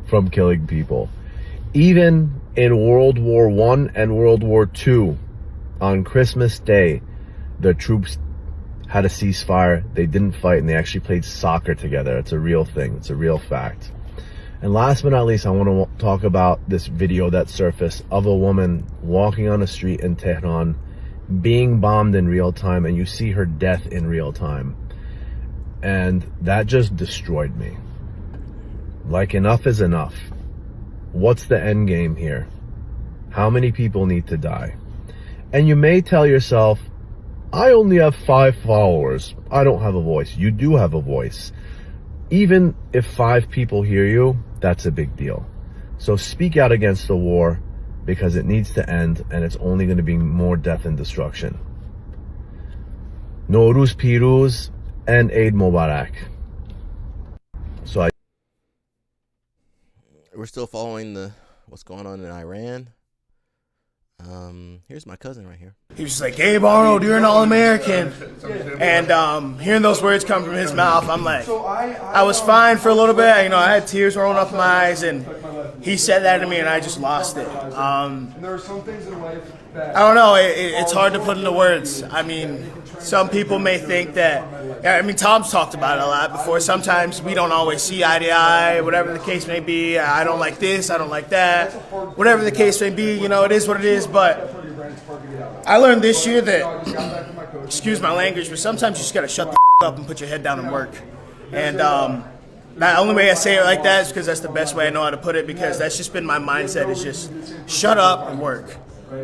from killing people. Even in World War I and World War II, on Christmas Day, the troops had a ceasefire. They didn't fight, and they actually played soccer together. It's a real thing. It's a real fact. And last but not least, I want to talk about this video that surfaced of a woman walking on a street in Tehran, being bombed in real time, and you see her death in real time. And that just destroyed me. Like, enough is enough. What's the end game here? How many people need to die? And you may tell yourself, I only have 5 followers. I don't have a voice. You do have a voice. Even if 5 people hear you, that's a big deal. So speak out against the war, because it needs to end, and it's only going to be more death and destruction. Nowruz Piruz and Eid Mubarak. So we're still following what's going on in Iran. Here's my cousin right here. He was just like, Gabe Arnold, you're an All-American. And hearing those words come from his mouth, I'm like, I was fine for a little bit. You know, I had tears rolling up my eyes, and he said that to me, and I just lost it. I don't know. It's hard to put into words. I mean, some people may think that, I mean, Tom's talked about it a lot before. Sometimes we don't always see eye to eye, whatever the case may be. I don't like this, I don't like that. Whatever the case may be, you know, it is what it is. But I learned this year that, excuse my language, but sometimes you just got to shut the up and put your head down and work. And the only way I say it like that is because that's the best way I know how to put it, because that's just been my mindset, is just shut up and work.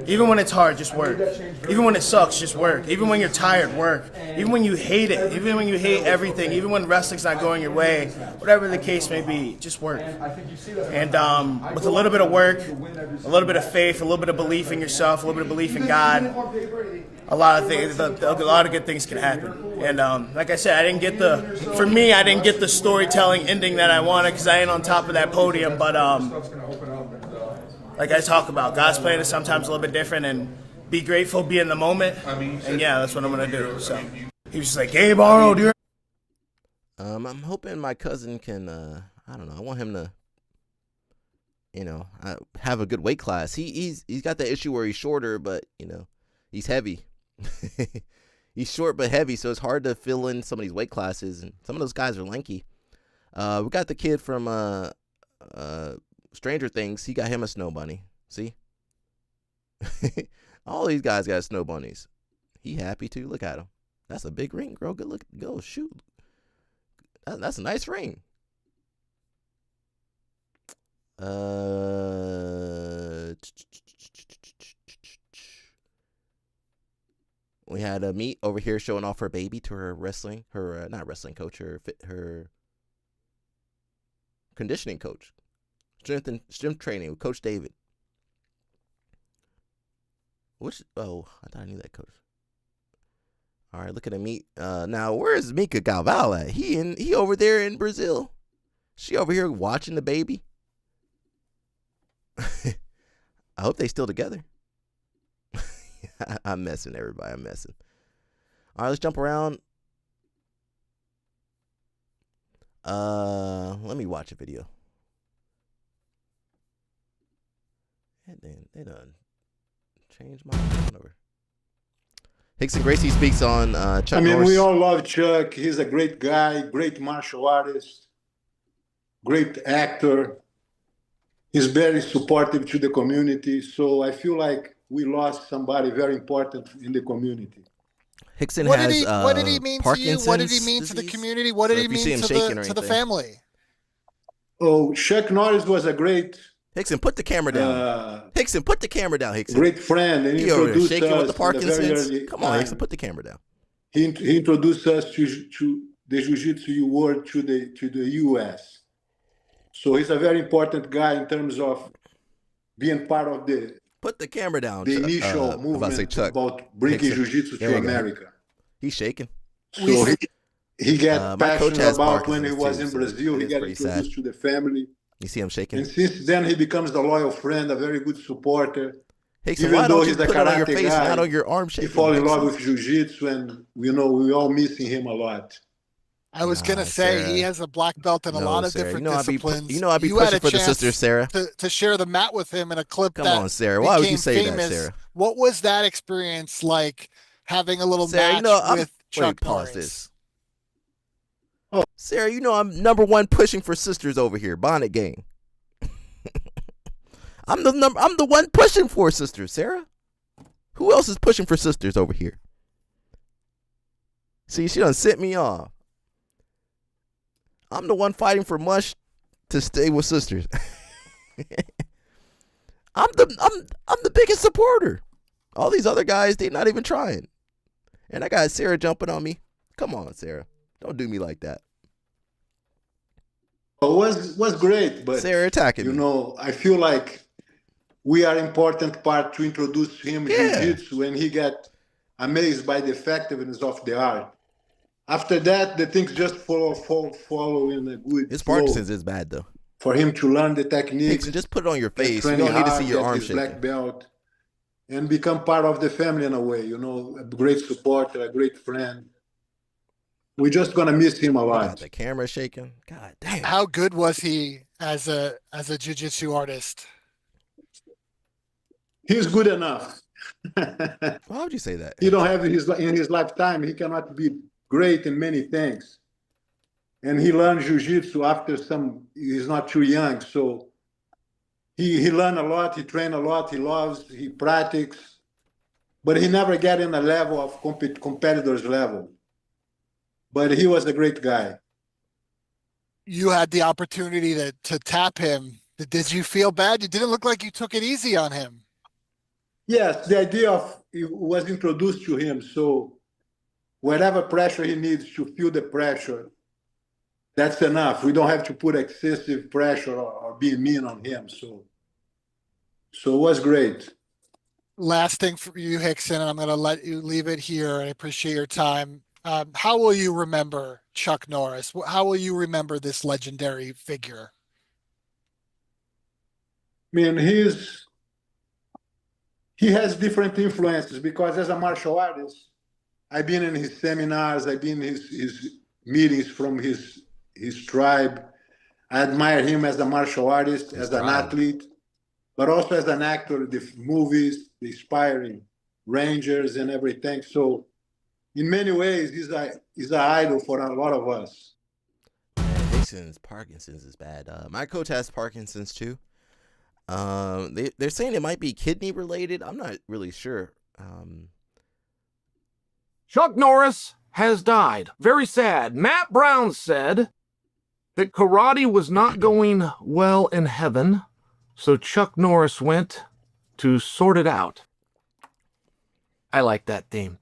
Even when it's hard, just work. Even when it sucks, just work. Even when you're tired, work. Even when you hate it, even when you hate everything, even when wrestling's not going your way, whatever the case may be, just work. And with a little bit of work, a little bit of faith, a little bit of belief in yourself, a little bit of belief in God, a lot of things, a lot of good things can happen. And like I said, I didn't get the storytelling ending that I wanted, because I ain't on top of that podium, but like I talk about, God's plan is sometimes a little bit different, and be grateful, be in the moment, and yeah, that's what I'm going to do. So he was just like, Gabe Arnold, you're... I'm hoping my cousin can, I don't know, I want him to, you know, have a good weight class. He's got the issue where he's shorter, but, you know, he's heavy. He's short but heavy, so it's hard to fill in some of these weight classes, and some of those guys are lanky. We got the kid from Stranger Things. He got him a snow bunny. See? All these guys got snow bunnies. He happy too. Look at him. That's a big ring, girl. Good look. Go shoot. That's a nice ring. We had a meet over here showing off her baby to her wrestling, not wrestling coach, her conditioning coach. Strength training with Coach David. I thought I knew that coach. All right, look at the meet. Now, where's Mika Galval at? He over there in Brazil. She over here watching the baby. I hope they still together. I'm messing, everybody. I'm messing. All right, let's jump around. Let me watch a video. They done changed my phone over. Hickson Gracie speaks on Chuck Norris. We all love Chuck. He's a great guy, great martial artist, great actor. He's very supportive to the community. So I feel like we lost somebody very important in the community. Hickson What has did he mean to you? What did he mean to the community? What did he mean to the family? Oh, Chuck Norris was a great. Hickson, put the camera down. Hickson, put the camera down. Hickson, great friend, and he introduced shaking us with the Parkinson's. Come on, Hickson, put the camera down. He introduced us to the jiu-jitsu world, to the U.S. So he's a very important guy in terms of being part of the. Put the camera down. The initial movement about bringing jiu-jitsu to America. He's shaking. So he got passionate about when he was in Brazil. He got introduced to the family. You see him shaking. And since then, he becomes a loyal friend, a very good supporter. Hickson, even why though don't he's you a put it on your karate face, guy, not on your arm shaking? He fall in love with jiu-jitsu, and we're all missing him a lot. I was gonna say Sarah. he has a black belt in a lot of Sarah. different I'd disciplines. be pushing for the sisters, Sarah. To share the mat with him in a clip. Come on, Sarah. Why would you say famous. that, Sarah? What was that experience like? Having a little Sarah, match with Chuck pause Norris. this. Oh, Sarah, I'm #1 pushing for sisters over here. Bonnet gang. I'm the one pushing for sisters, Sarah. Who else is pushing for sisters over here? See, she done sent me off. I'm the one fighting for Mush to stay with sisters. I'm the biggest supporter. All these other guys, they not even trying. And I got Sarah jumping on me. Come on, Sarah. Don't do me like that. It was great, but Sarah attacking me. I feel like we are important part to introduce him jiu-jitsu, and he got amazed by the effectiveness of the art. After that, the things just follow in a good His flow. Parkinson's is bad though. For him to learn the techniques, just put it on your face. You don't need to see your arm shaking. Black belt, and become part of the family in a way. A great supporter, a great friend. We're just gonna miss him a lot. The camera shaking. God damn. How good was he as a jiu-jitsu artist? He's good enough. Why would you say that? He don't have in his lifetime. He cannot be great in many things. And he learned jiu-jitsu after he's not too young. So he learned a lot, he trained a lot, he practiced, but he never got in a level of competitors level. But he was a great guy. You had the opportunity to tap him. Did you feel bad? You didn't look like you took it easy on him. Yes, the idea of it was introduced to him. So whatever pressure he needs to feel the pressure, that's enough. We don't have to put excessive pressure or be mean on him. So it was great. Last thing for you, Hickson, and I'm going to let you leave it here. I appreciate your time. How will you remember Chuck Norris? How will you remember this legendary figure? I mean, he has different influences because as a martial artist, I've been in his seminars, I've been in his meetings from his tribe. I admire him as a martial artist, as an athlete, but also as an actor, the movies, the inspiring Rangers and everything. So in many ways, he's an idol for a lot of us. Parkinson's is bad. My coach has Parkinson's too. They're saying it might be kidney related. I'm not really sure. Chuck Norris has died. Very sad. Matt Brown said that karate was not going well in heaven, so Chuck Norris went to sort it out. I like that theme.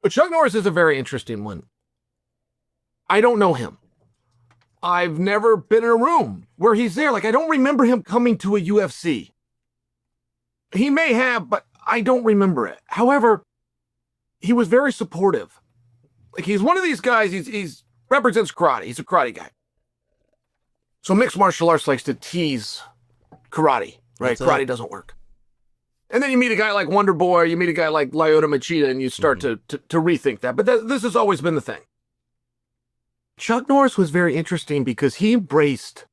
But Chuck Norris is a very interesting one. I don't know him. I've never been in a room where he's there. Like, I don't remember him coming to a UFC. He may have, but I don't remember it. However, he was very supportive. Like, he's one of these guys, he's represents karate. He's a karate guy. So mixed martial arts likes to tease karate, right? Karate doesn't work. And then you meet a guy like Wonder Boy, you meet a guy like Lyoto Machida, and you start to rethink that. But this has always been the thing. Chuck Norris was very interesting because he embraced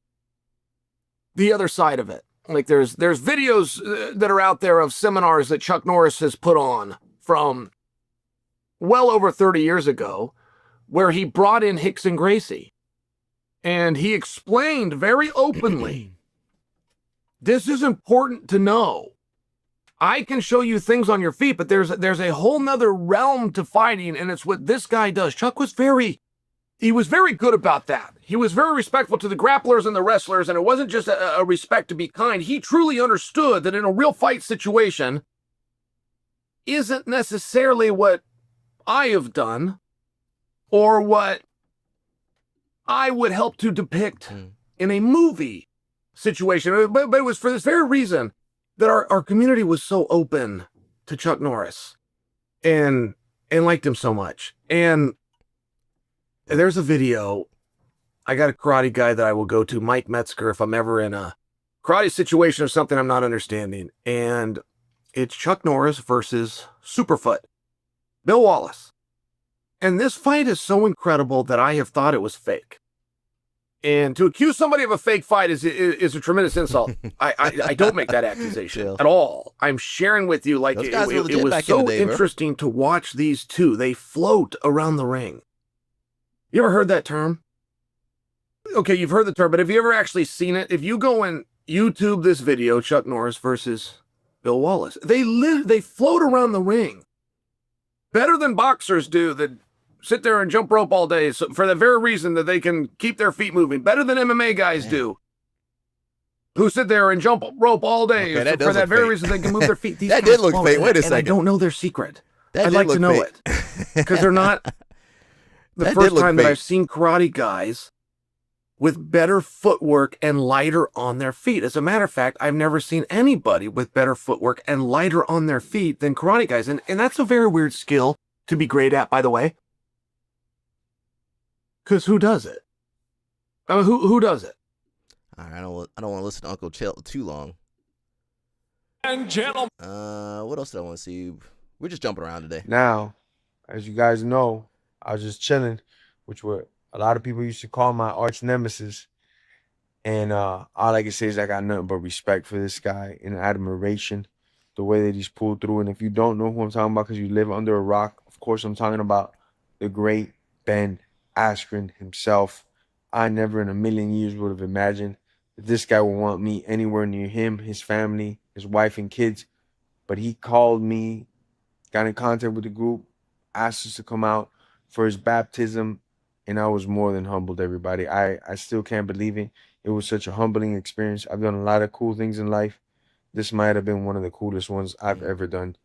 the other side of it. Like there's videos that are out there of seminars that Chuck Norris has put on from well over 30 years ago, where he brought in Rickson Gracie. And he explained very openly This is important to know. I can show you things on your feet, but there's a whole nother realm to fighting, and it's what this guy does. Chuck was very good about that. He was very respectful to the grapplers and the wrestlers, and it wasn't just a respect to be kind. He truly understood that in a real fight situation isn't necessarily what I have done or what I would help to depict in a movie situation. But it was for this very reason that our community was so open to Chuck Norris and liked him so much. And there's a video. I got a karate guy that I will go to, Mike Metzger, if I'm ever in a karate situation or something I'm not understanding. And it's Chuck Norris versus Superfoot, Bill Wallace. And this fight is so incredible that I have thought it was fake. And to accuse somebody of a fake fight is a tremendous insult. I don't make that accusation at all. I'm sharing with you, like, it was so interesting to watch these two. They float around the ring. You ever heard that term? Okay, you've heard the term, but have you ever actually seen it? If you go and YouTube this video, Chuck Norris versus Bill Wallace, they float around the ring better than boxers do that sit there and jump rope all day for the very reason that they can keep their feet moving, better than MMA guys do, who sit there and jump rope all day for that very reason they can move their feet. These that did look fake. Wait a second. I don't know their secret. I'd like to know it because they're not the first time that I've seen karate guys with better footwork and lighter on their feet. As a matter of fact, I've never seen anybody with better footwork and lighter on their feet than karate guys. And that's a very weird skill to be great at, by the way. Because who does it? Who does it? All right, I don't want to listen to Uncle Chill too long. And gentlemen. What else do I want to see? We're just jumping around today. Now, as you guys know, I was just chilling, which were a lot of people used to call my arch nemesis. And all I can say is I got nothing but respect for this guy and admiration, the way that he's pulled through. And if you don't know who I'm talking about because you live under a rock, of course I'm talking about the great Ben Askren himself. I never in a million years would have imagined that this guy would want me anywhere near him, his family, his wife and kids. But he called me, got in contact with the group, asked us to come out for his baptism, and I was more than humbled, everybody. I still can't believe it. It was such a humbling experience. I've done a lot of cool things in life. This might have been one of the coolest ones I've ever done.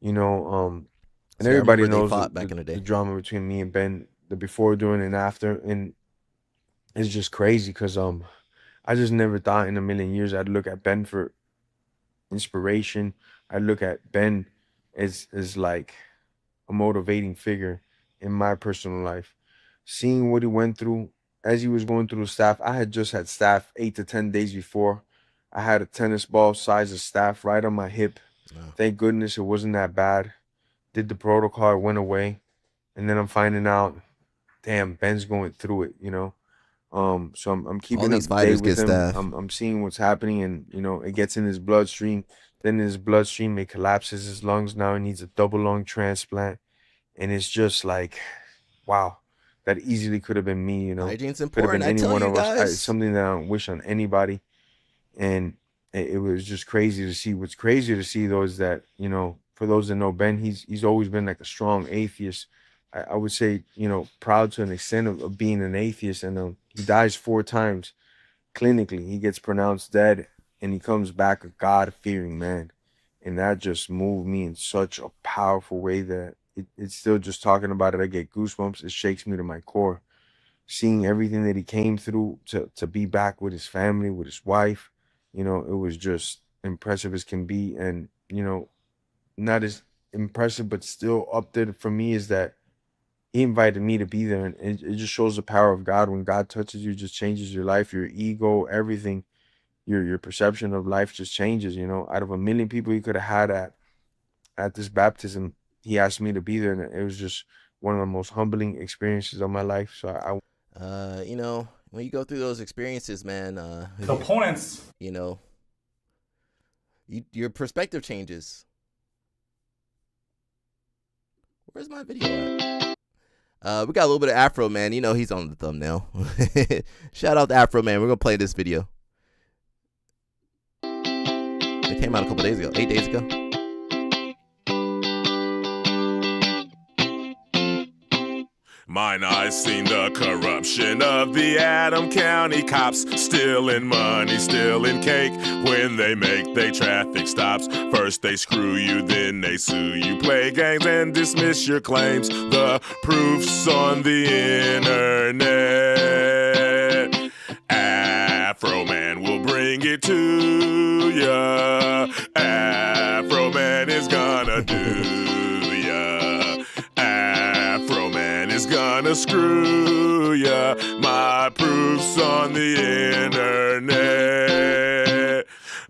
You know, and everybody knows the drama between me and Ben, the before, during, and after, and it's just crazy because I just never thought in a million years I'd look at Ben for inspiration. I'd look at Ben as like a motivating figure in my personal life. Seeing what he went through as he was going through the staph. I had just had staph 8 to 10 days before. I had a tennis ball size of staph right on my hip. Thank goodness it wasn't that bad. Did the protocol, it went away, and then I'm finding out, damn, Ben's going through it, you know. So I'm keeping up to date with him. I'm seeing what's happening, and you know, it gets in his bloodstream. Then in his bloodstream, it collapses his lungs. Now he needs a double lung transplant, and it's just like, wow, that easily could have been me. You know, hygiene's could have important. been any one of us. Guys. It's something that I don't wish on anybody, and it was just crazy to see. What's crazy to see though is that, you know, for those that know Ben, he's always been like a strong atheist. I would say, you know, proud to an extent of being an atheist. And he dies 4 times clinically. He gets pronounced dead, and he comes back a God-fearing man. And that just moved me in such a powerful way that it's still just talking about it. I get goosebumps. It shakes me to my core. Seeing everything that he came through to be back with his family, with his wife, you know, it was just impressive as can be. And, you know, not as impressive, but still up there for me is that he invited me to be there, and it just shows the power of God. When God touches you, it just changes your life, your ego, everything. Your perception of life just changes, you know. Out of a million people he could have had at this baptism, he asked me to be there, and it was just one of the most humbling experiences of my life. So you know, when you go through those experiences, man, the opponents, you know, your perspective changes. Where's my video at? We got a little bit of Afro, man. You know he's on the thumbnail. Shout out to Afro, man. We're gonna play this video. Came out a couple days ago, 8 days ago. Mine eyes seen the corruption of the Adam County cops, stealing money, stealing cake when they make they traffic stops. First they screw you, then they sue you, play games and dismiss your claims. The proof's on the internet. Afro Man will bring it to ya. Afro Man is gonna do ya. Afro Man is gonna screw ya. My proof's on the internet.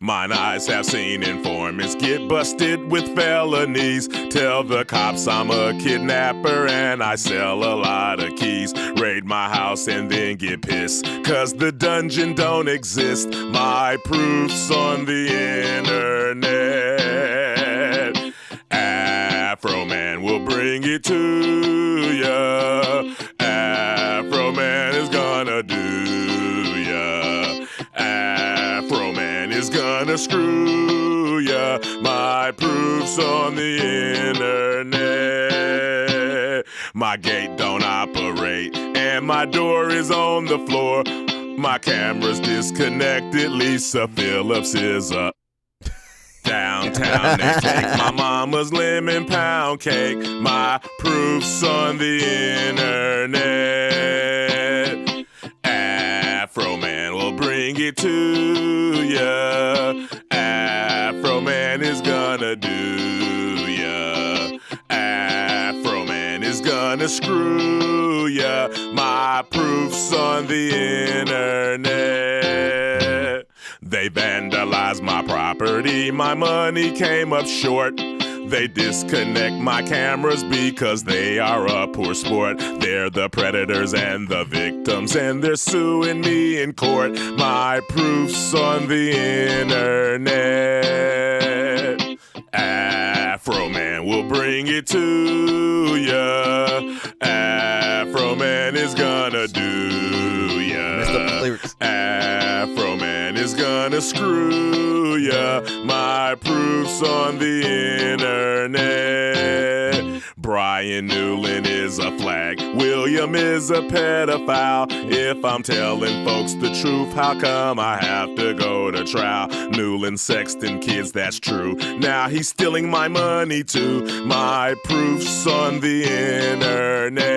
Mine eyes have seen informants get busted with felonies. Tell the cops I'm a kidnapper and I sell a lot of keys. Raid my house and then get pissed, cause the dungeon don't exist. My proof's on the internet. Afro Man will bring it to ya. Afro Man is gonna do ya. Afro Man is gonna screw ya. My proof's on the internet. My gate don't operate and my door is on the floor. My camera's disconnected. Lisa Phillips is up. Downtown they take my mama's lemon pound cake. My proof's on the internet. Afro Man will bring it to ya. Afro Man is gonna do ya. Afro Man is gonna screw ya. My proof's on the internet. They vandalized my property, my money came up short. They disconnect my cameras because they are a poor sport. They're the predators and the victims and they're suing me in court. My proof's on the internet. Afro Man will bring it to ya. Afro Man is gonna do ya. Afro Man is gonna screw ya. My proof's on the internet. Brian Newland is a flag. William is a pedophile. If I'm telling folks the truth, how come I have to go to trial? Newland sexting kids, that's true. Now he's stealing my money too. My proof's on the internet.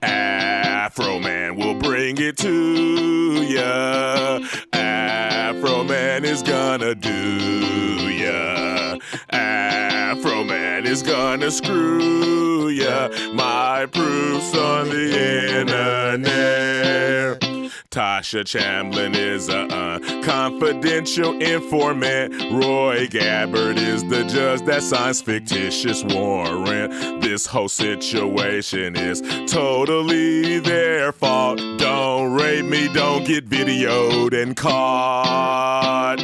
Afro Man will bring it to ya. Afro Man is gonna do ya. Afro Man is gonna screw ya. My proof's on the internet. Tasha Chamblin is a confidential informant. Roy Gabbard is the judge that signs fictitious warrant. This whole situation is totally their fault. Don't rape me, don't get videoed and caught.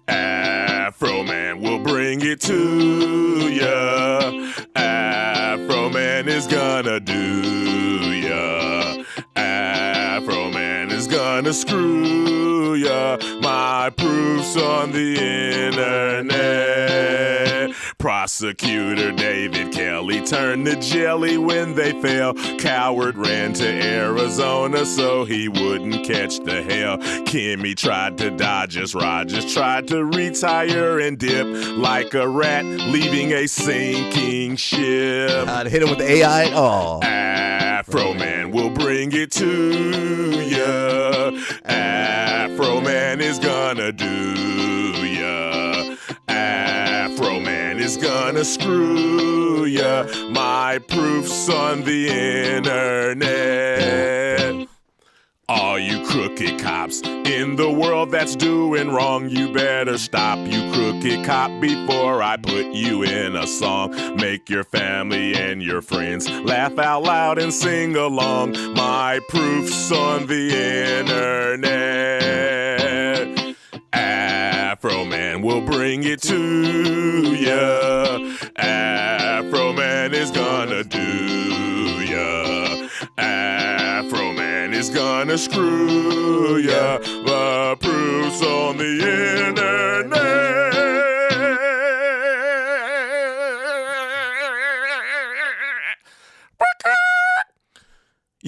Afro Man will bring it to ya. Afro Man is gonna do ya. Afro Man is gonna screw ya. My proof's on the internet. Prosecutor David Kelly turned to jelly when they fell. Coward ran to Arizona so he wouldn't catch the hell. Kimmy tried to dodge us. Rogers tried to retire and dip like a rat leaving a sinking ship. Hit him with the AI. Oh. Afro Man will bring it to ya. Afro Man is gonna do ya. Afro Man is gonna screw ya. My proof's on the internet. All you crooked cops in the world that's doing wrong, you better stop, you crooked cop, before I put you in a song. Make your family and your friends laugh out loud and sing along. My proof's on the internet. Afro Man will bring it to ya. Afro Man is gonna do ya. Afro Man is gonna screw ya. The proof's on the internet.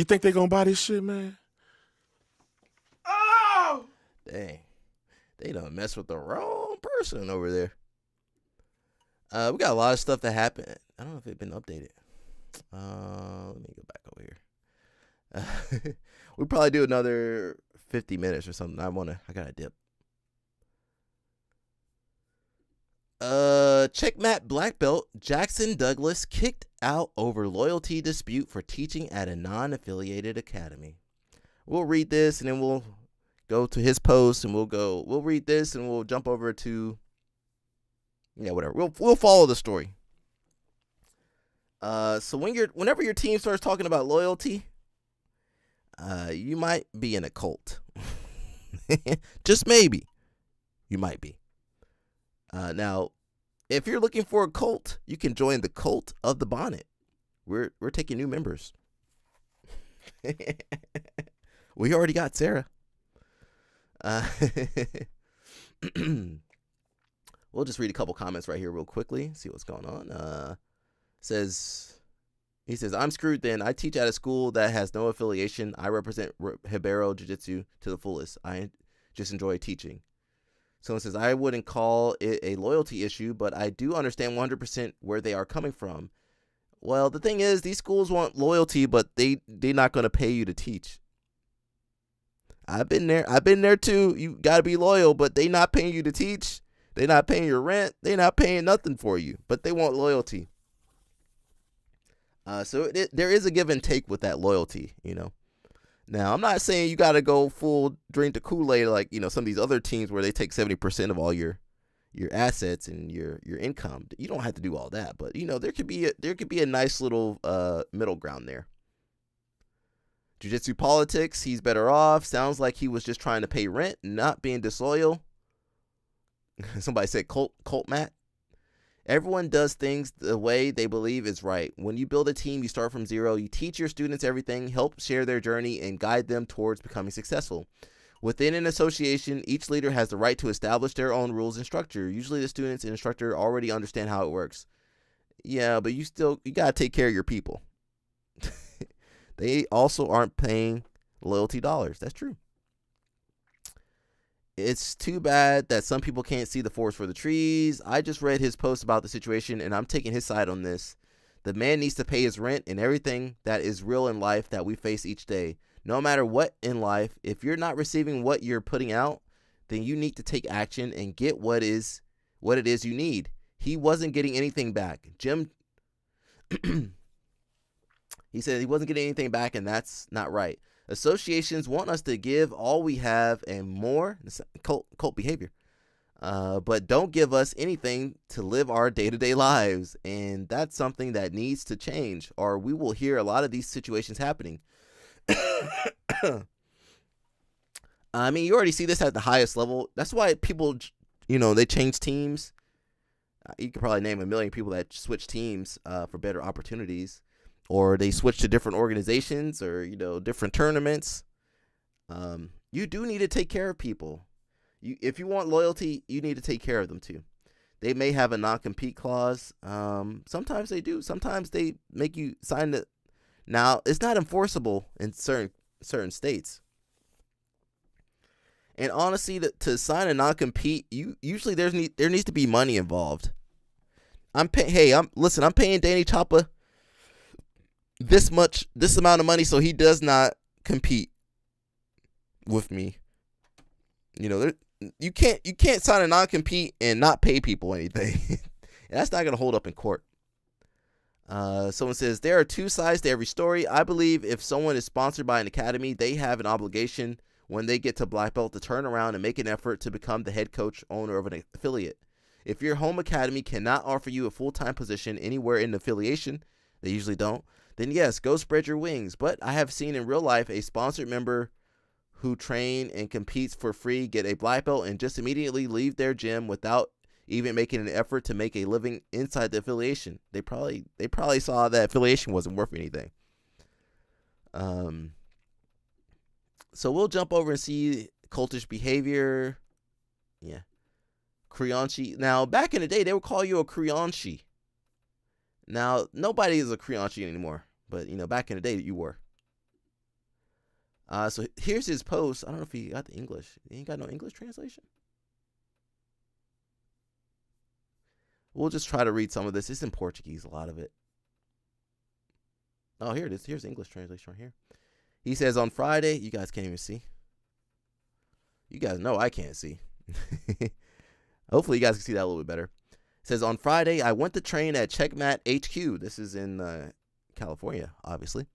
You think they gonna buy this shit, man? Oh! Dang. They done mess with the wrong person over there. We got a lot of stuff that happened. I don't know if it's been updated. Let me go back over here. We'll probably do another 50 minutes or something. I gotta dip. Checkmate black belt Jackson Douglas kicked out over loyalty dispute for teaching at a non-affiliated academy. We'll read this and then we'll go to his post and we'll read this and we'll jump over to whatever. We'll follow the story. So whenever your team starts talking about loyalty, you might be in a cult. Just maybe. You might be. Now, if you're looking for a cult, you can join the Cult of the Bonnet. We're taking new members. We already got Sarah. We'll just read a couple comments right here real quickly. See what's going on. He says, I'm screwed then. I teach at a school that has no affiliation. I represent Hibero Jiu-Jitsu to the fullest. I just enjoy teaching. Someone says, I wouldn't call it a loyalty issue, but I do understand 100% where they are coming from. Well, the thing is, these schools want loyalty, but they're not going to pay you to teach. I've been there too. You got to be loyal, but they not paying you to teach. They're not paying your rent. They're not paying nothing for you, but they want loyalty. So there is a give and take with that loyalty, Now, I'm not saying you got to go full drink the Kool-Aid like, some of these other teams where they take 70% of all your assets and your income. You don't have to do all that, but there could be a nice little middle ground there. Jiu-Jitsu politics, he's better off. Sounds like he was just trying to pay rent, not being disloyal. Somebody said cult Matt. Everyone does things the way they believe is right. When you build a team, you start from zero. You teach your students everything, help share their journey, and guide them towards becoming successful. Within an association, each leader has the right to establish their own rules and structure. Usually the students and instructor already understand how it works. Yeah, but you got to take care of your people. They also aren't paying loyalty dollars. That's true. It's too bad that some people can't see the forest for the trees. I just read his post about the situation, and I'm taking his side on this. The man needs to pay his rent and everything that is real in life that we face each day. No matter what in life, if you're not receiving what you're putting out, then you need to take action and get what it is you need. He wasn't getting anything back. Jim, he said he wasn't getting anything back, and that's not right. Associations want us to give all we have and more. It's cult behavior. But don't give us anything to live our day-to-day lives. And that's something that needs to change, or we will hear a lot of these situations happening. I mean, you already see this at the highest level. That's why people, they change teams. You could probably name a million people that switch teams for better opportunities. Or they switch to different organizations or, different tournaments. You do need to take care of people. If you want loyalty, you need to take care of them too. They may have a non-compete clause. Sometimes they do. Sometimes they make you sign it. Now, it's not enforceable in certain states. And honestly, to sign a non-compete, usually there needs to be money involved. I'm paying Danny Choppa this amount of money so he does not compete with me. You can't sign a non-compete and not pay people anything. And that's not going to hold up in court. Someone says, there are two sides to every story. I believe if someone is sponsored by an academy, they have an obligation when they get to black belt to turn around and make an effort to become the head coach owner of an affiliate. If your home academy cannot offer you a full-time position anywhere in the affiliation, they usually don't, then yes, go spread your wings. But I have seen in real life a sponsored member who train and competes for free get a black belt and just immediately leave their gym without even making an effort to make a living inside the affiliation. They probably saw that affiliation wasn't worth anything. So we'll jump over and see cultish behavior. Yeah. Krianchi. Now, back in the day, they would call you a Krianchi. Now, nobody is a Krianchi anymore. But, back in the day, you were. So here's his post. I don't know if he got the English. He ain't got no English translation. We'll just try to read some of this. It's in Portuguese, a lot of it. Oh, here it is. Here's the English translation right here. He says, on Friday, you guys can't even see. You guys know I can't see. Hopefully you guys can see that a little bit better. It says, on Friday, I went to train at Checkmat HQ. This is in California, obviously.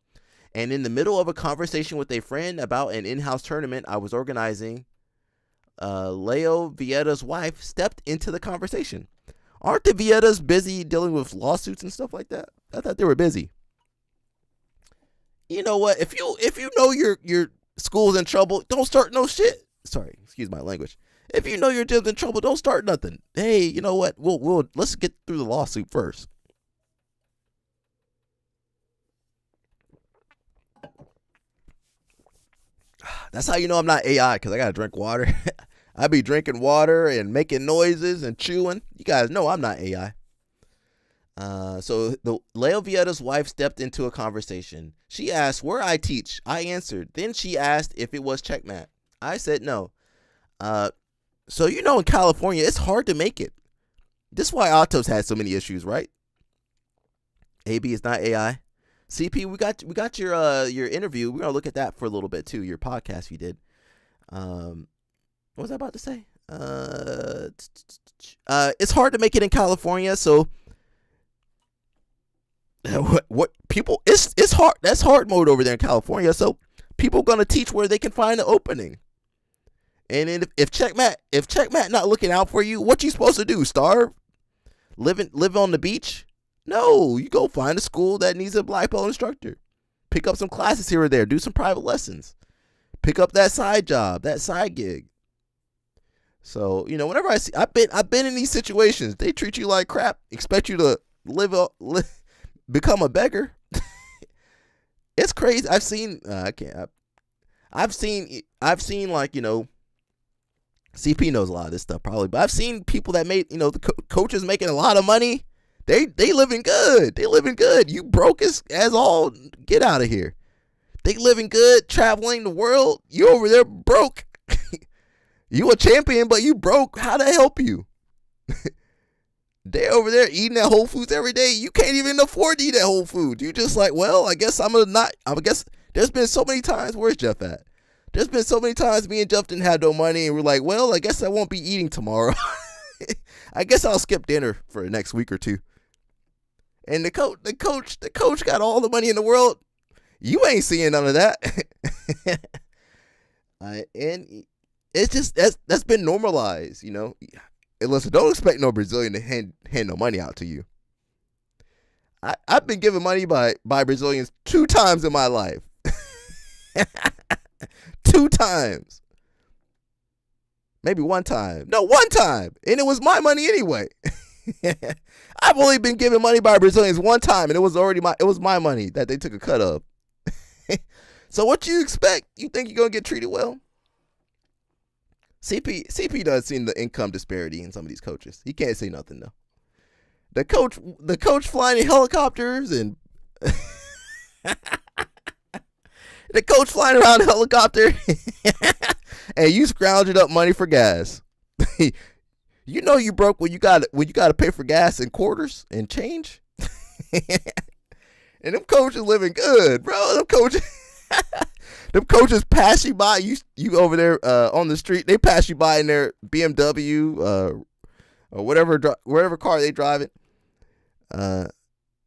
And in the middle of a conversation with a friend about an in-house tournament I was organizing, Leo Vietta's wife stepped into the conversation. Aren't the Viettas busy dealing with lawsuits and stuff like that? I thought they were busy. You know what? If you know your school's in trouble, don't start no shit. Sorry, excuse my language. If you know your gym's in trouble, don't start nothing. Hey, you know what? Let's get through the lawsuit first. That's how you know I'm not AI, because I gotta drink water. I be drinking water and making noises and chewing. You guys know I'm not AI. So the Leo Vietta's wife stepped into a conversation. She asked where I teach. I answered. Then she asked if it was Checkmat. I said no. So you know in California it's hard to make it. This is why Otto's had so many issues, right? AB is not AI. CP, we got your interview. We're gonna look at that for a little bit too. Your podcast you did. What was I about to say? It's hard to make it in California, so what people it's hard. That's hard mode over there in California. So people gonna teach where they can find an opening. And if Checkmat not looking out for you, what you supposed to do? Starve? Live on the beach? No, you go find a school that needs a black belt instructor. Pick up some classes here or there. Do some private lessons. Pick up that side job, that side gig. So, you know, whenever I see, I've been in these situations. They treat you like crap. Expect you to become a beggar. It's crazy. I've seen like, you know, CP knows a lot of this stuff probably, but I've seen people that made, you know, the coaches making a lot of money. They living good. They living good. You broke as all. Get out of here. They living good, traveling the world. You over there broke. You a champion, but you broke. How to help you? They over there eating at Whole Foods every day. You can't even afford to eat at Whole Foods. You just like, well, I guess I guess there's been so many times. Where's Jeff at? There's been so many times me and Jeff didn't have no money, and we're like, well, I guess I won't be eating tomorrow. I guess I'll skip dinner for the next week or two. And the coach got all the money in the world. You ain't seeing none of that. And it's just that's been normalized, you know. And listen, don't expect no Brazilian to hand no money out to you. I've been given money by Brazilians 2 times in my life. 2 times. Maybe 1 time. No, 1 time. And it was my money anyway. I've only been given money by Brazilians 1 time, and it was my money that they took a cut of. So what you expect? You think you're gonna get treated well? CP does see the income disparity in some of these coaches. He can't say nothing though. The coach flying in helicopters and the coach flying around in a helicopter and you scrounging up money for gas. You know you broke when you got to pay for gas in quarters and change. And them coaches living good, bro. Them coaches pass you by. You over there on the street. They pass you by in their BMW or whatever car they drive it.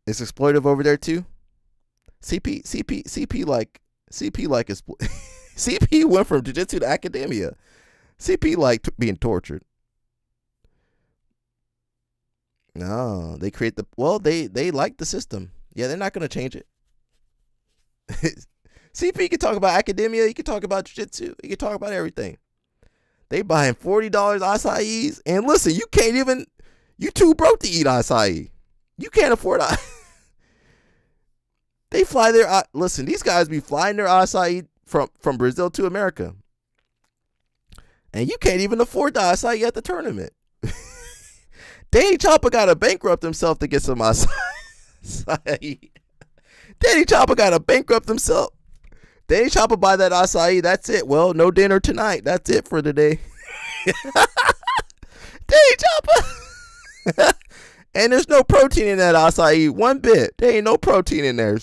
It's exploitive over there too. CP like CP went from jiu-jitsu to academia. CP like being tortured. No, they create they like the system. Yeah, they're not going to change it. CP can talk about academia. He can talk about jiu-jitsu. He can talk about everything. They buying $40 acais. And listen, you too broke to eat acai. You can't afford it. They fly their, listen, these guys be flying their acai from Brazil to America. And you can't even afford the acai at the tournament. Danny Chopper got to bankrupt himself to get some acai. Danny Chopper got to bankrupt himself Danny Chopper buy that acai. That's it. Well, no dinner tonight. That's it for the day. Danny Chopper. And there's no protein in that acai one bit. There ain't no protein in there.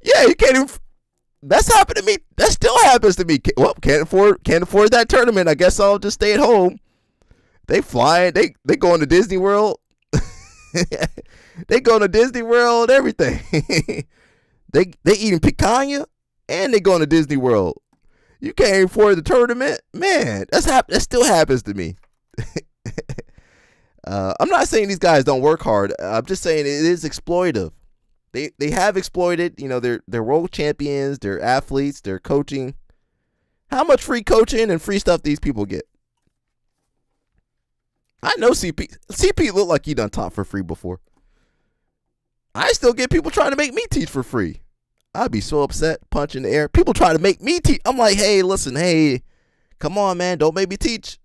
Yeah, you can't even. That's happened to me. That still happens to me. Well, can't afford that tournament. I guess I'll just stay at home. They fly. They going to Disney World. They going to Disney World. Everything. they eating picanha and they going to Disney World. You can't afford the tournament, man. That still happens to me. I'm not saying these guys don't work hard. I'm just saying it is exploitive. They have exploited, they're world champions, they're athletes, they're coaching. How much free coaching and free stuff these people get? I know CP looked like he done taught for free before. I still get people trying to make me teach for free. I'd be so upset, punch in the air. People try to make me teach. I'm like, hey, listen, hey, come on, man, don't make me teach.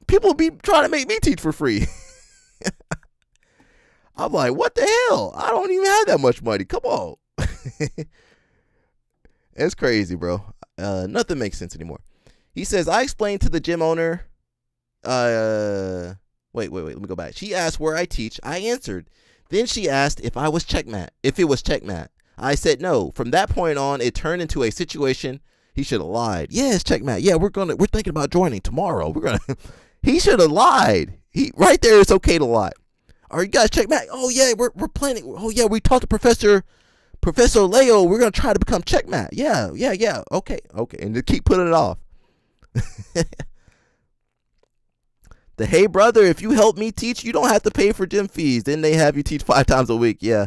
People be trying to make me teach for free. I'm like, what the hell? I don't even have that much money. Come on. It's crazy, bro. Nothing makes sense anymore. He says, I explained to the gym owner. Wait. Let me go back. She asked where I teach. I answered. Then she asked if it was checkmat. I said no. From that point on, it turned into a situation. He should have lied. Yeah, it's checkmat. Yeah, we're thinking about joining tomorrow. He should have lied. Right there, it's okay to lie. Are you guys checkmat? Oh yeah, we're planning. Oh yeah, we talked to Professor Leo. We're gonna try to become checkmat. Yeah. Okay. And to keep putting it off. The hey brother, if you help me teach, you don't have to pay for gym fees. Then they have you teach 5 times a week. Yeah.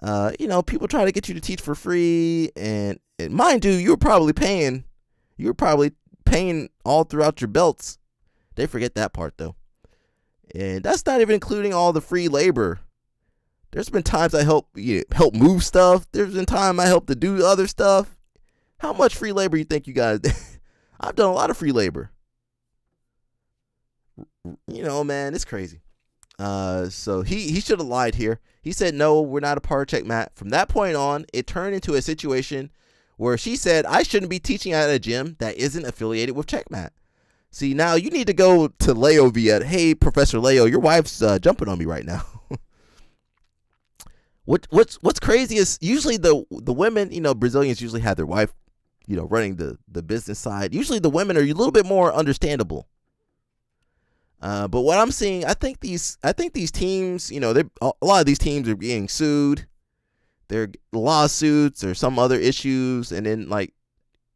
People try to get you to teach for free, and mind you, you were probably paying all throughout your belts. They forget that part though. And that's not even including all the free labor. There's been times I help move stuff. There's been time I help to do other stuff. How much free labor you think you guys did? I've done a lot of free labor. Man, it's crazy. So he should have lied here. He said, no, we're not a part of checkmat. From that point on, it turned into a situation where she said I shouldn't be teaching at a gym that isn't affiliated with checkmat. See, now you need to go to Leo via, hey, Professor Leo, your wife's jumping on me right now. What's crazy is usually the women, Brazilians usually have their wife, running the business side. Usually the women are a little bit more understandable. But what I'm seeing, I think these teams, a lot of these teams are being sued. There are lawsuits or some other issues, and then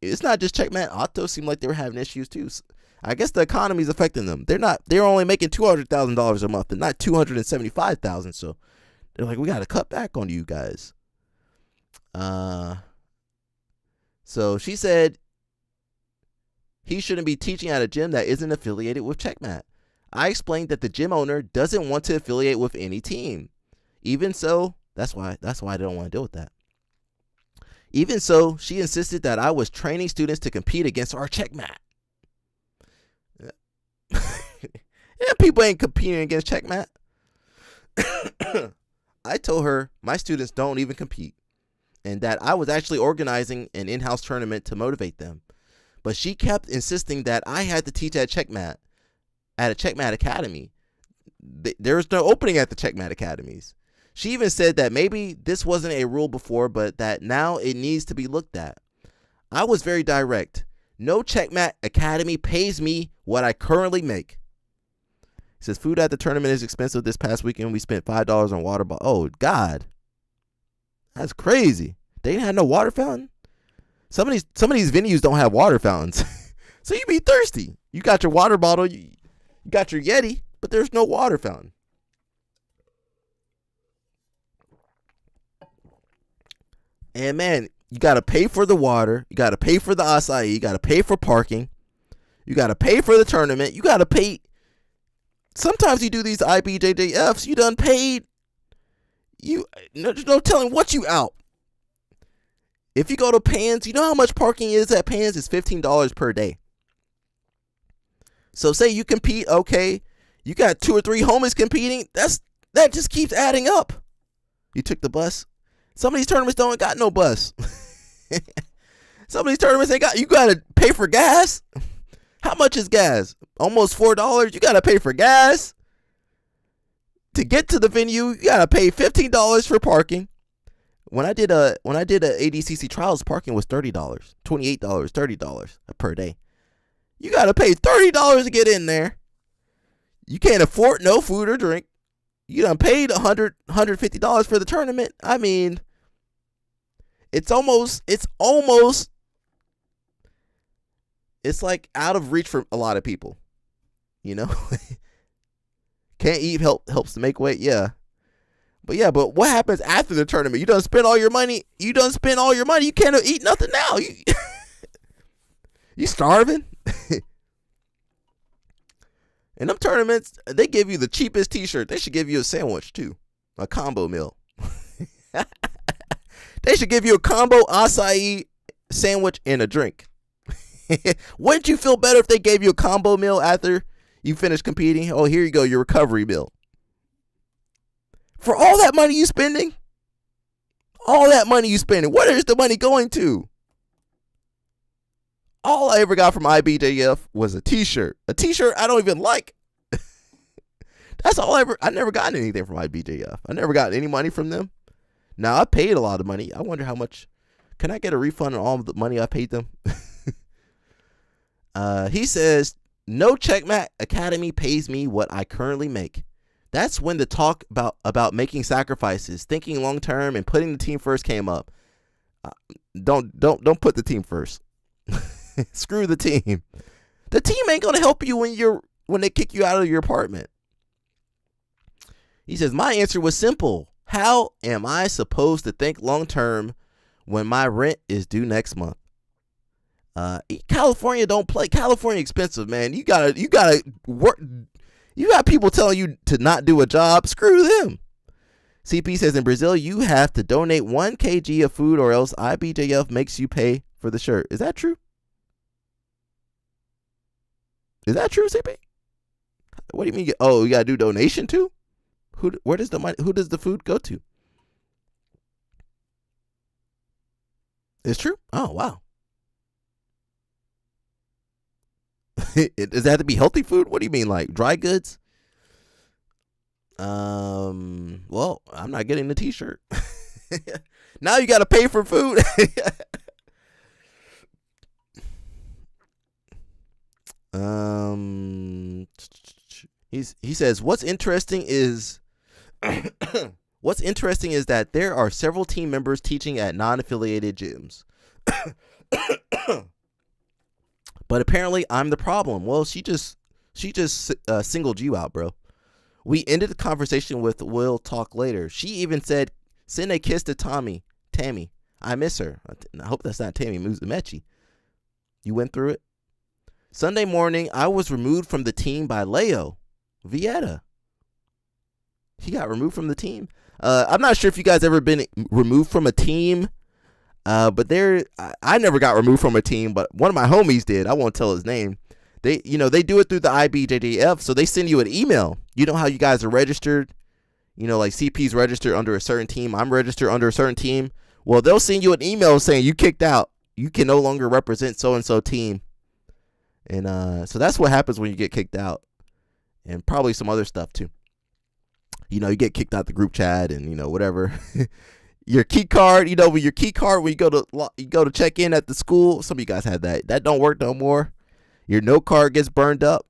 it's not just checkmat. Otto seemed like they were having issues too. So I guess the economy is affecting them. They're only making $200,000 a month and not $275,000. So they're like, we got to cut back on you guys. So she said he shouldn't be teaching at a gym that isn't affiliated with checkmat. I explained that the gym owner doesn't want to affiliate with any team. Even so, that's why I don't want to deal with that. Even so, she insisted that I was training students to compete against our checkmat. Yeah, people ain't competing against checkmat. I told her my students don't even compete, and that I was actually organizing an in-house tournament to motivate them. But she kept insisting that I had to teach at a checkmat academy. There was no opening at the checkmat academies. She even said that maybe this wasn't a rule before, but that now it needs to be looked at. I was very direct. No checkmat academy pays me what I currently make. He says food at the tournament is expensive. This past weekend we spent $5 on water bottle. Oh God, that's crazy. They didn't have no water fountain. Some of these venues don't have water fountains, so you be thirsty. You got your water bottle, you got your Yeti, but there's no water fountain. And man, you got to pay for the water. You got to pay for the acai. You got to pay for parking. You got to pay for the tournament. You got to pay. Sometimes you do these IBJJFs. You done paid. There's no telling what you out. If you go to Pans, you know how much parking is at Pans? It's $15 per day. So say you compete, okay, you got 2 or 3 homies competing. That's That just keeps adding up. You took the bus. Some of these tournaments don't got no bus. Some of these tournaments ain't got. You gotta pay for gas. How much is gas? Almost $4. You gotta pay for gas. To get to the venue, you gotta pay $15 for parking. When I did a ADCC trials, parking was $30, $28, $30 per day. You gotta pay $30 to get in there. You can't afford no food or drink. You done paid $150 for the tournament. I mean, it's like out of reach for a lot of people. You know? Can't eat helps to make weight, yeah. But what happens after the tournament? You done spend all your money. You can't eat nothing now. You starving? In them tournaments, they give you the cheapest t-shirt. They should give you a sandwich too. A combo meal. They should give you a combo acai sandwich and a drink. Wouldn't you feel better if they gave you a combo meal after you finish competing? Oh, here you go, your recovery meal. For all that money you spending? What is the money going to? All I ever got from IBJF was a t-shirt. A t-shirt I don't even like. That's all I never got anything from IBJF. I never got any money from them. Now, I paid a lot of money. I wonder how much. Can I get a refund on all of the money I paid them? He says, no Checkmate Academy pays me what I currently make. That's when the talk about making sacrifices, thinking long term, and putting the team first came up. Don't put the team first. Screw the team. The team ain't gonna help you when they kick you out of your apartment. He says, my answer was simple. How am I supposed to think long term when my rent is due next month? California don't play. California expensive, man. You gotta work. You got people telling you to not do a job. Screw them. CP says in Brazil, you have to donate 1 kg of food or else IBJF makes you pay for the shirt. Is that true? Is that true, CP? What do you mean? Oh, you got to do donation too? Where does the money? Who does the food go to? It's true? Oh, wow. Does that have to be healthy food? What do you mean, like dry goods? Well, I'm not getting the t-shirt. Now you got to pay for food. He says what's interesting is that there are several team members teaching at non-affiliated gyms. But apparently I'm the problem. Well, she just singled you out, bro. We ended the conversation with we'll talk later. She even said, send a kiss to Tammy. I miss her. I hope that's not Tammy Musamechi. You went through it? Sunday morning, I was removed from the team by Leo Vieta. He got removed from the team. I'm not sure if you guys ever been removed from a team. But I never got removed from a team, but one of my homies did. I won't tell his name. They do it through the IBJJF, so they send you an email. You know how you guys are registered? Like CP's registered under a certain team. I'm registered under a certain team. Well, they'll send you an email saying you kicked out. You can no longer represent so-and-so team. And so that's what happens when you get kicked out. And probably some other stuff too. You get kicked out the group chat and, whatever. Your key card, when your key card when you go to check in at the school, some of you guys had that. That don't work no more. Your note card gets burned up.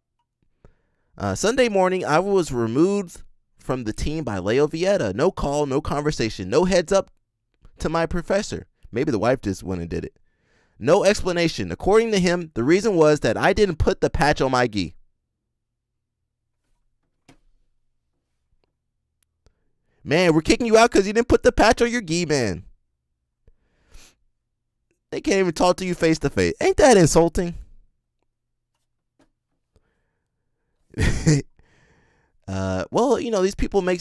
Sunday morning, I was removed from the team by Leo Vieta. No call, no conversation, no heads up to my professor. Maybe the wife just went and did it. No explanation. According to him, the reason was that I didn't put the patch on my gi. Man, we're kicking you out because you didn't put the patch on your gi, man. They can't even talk to you face to face. Ain't that insulting? Well, these people money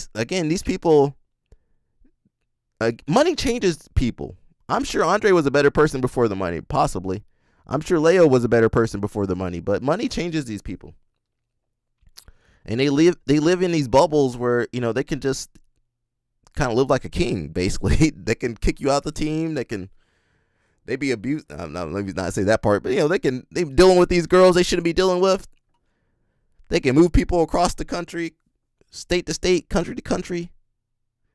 changes people. I'm sure Andre was a better person before the money, possibly. I'm sure Leo was a better person before the money, but money changes these people. And they live in these bubbles where, you know, they can just kind of live like a king, basically. They can kick you out the team. They be abused. Let me not say that part, but you know, they dealing with these girls they shouldn't be dealing with. They can move people across the country, state to state, country to country,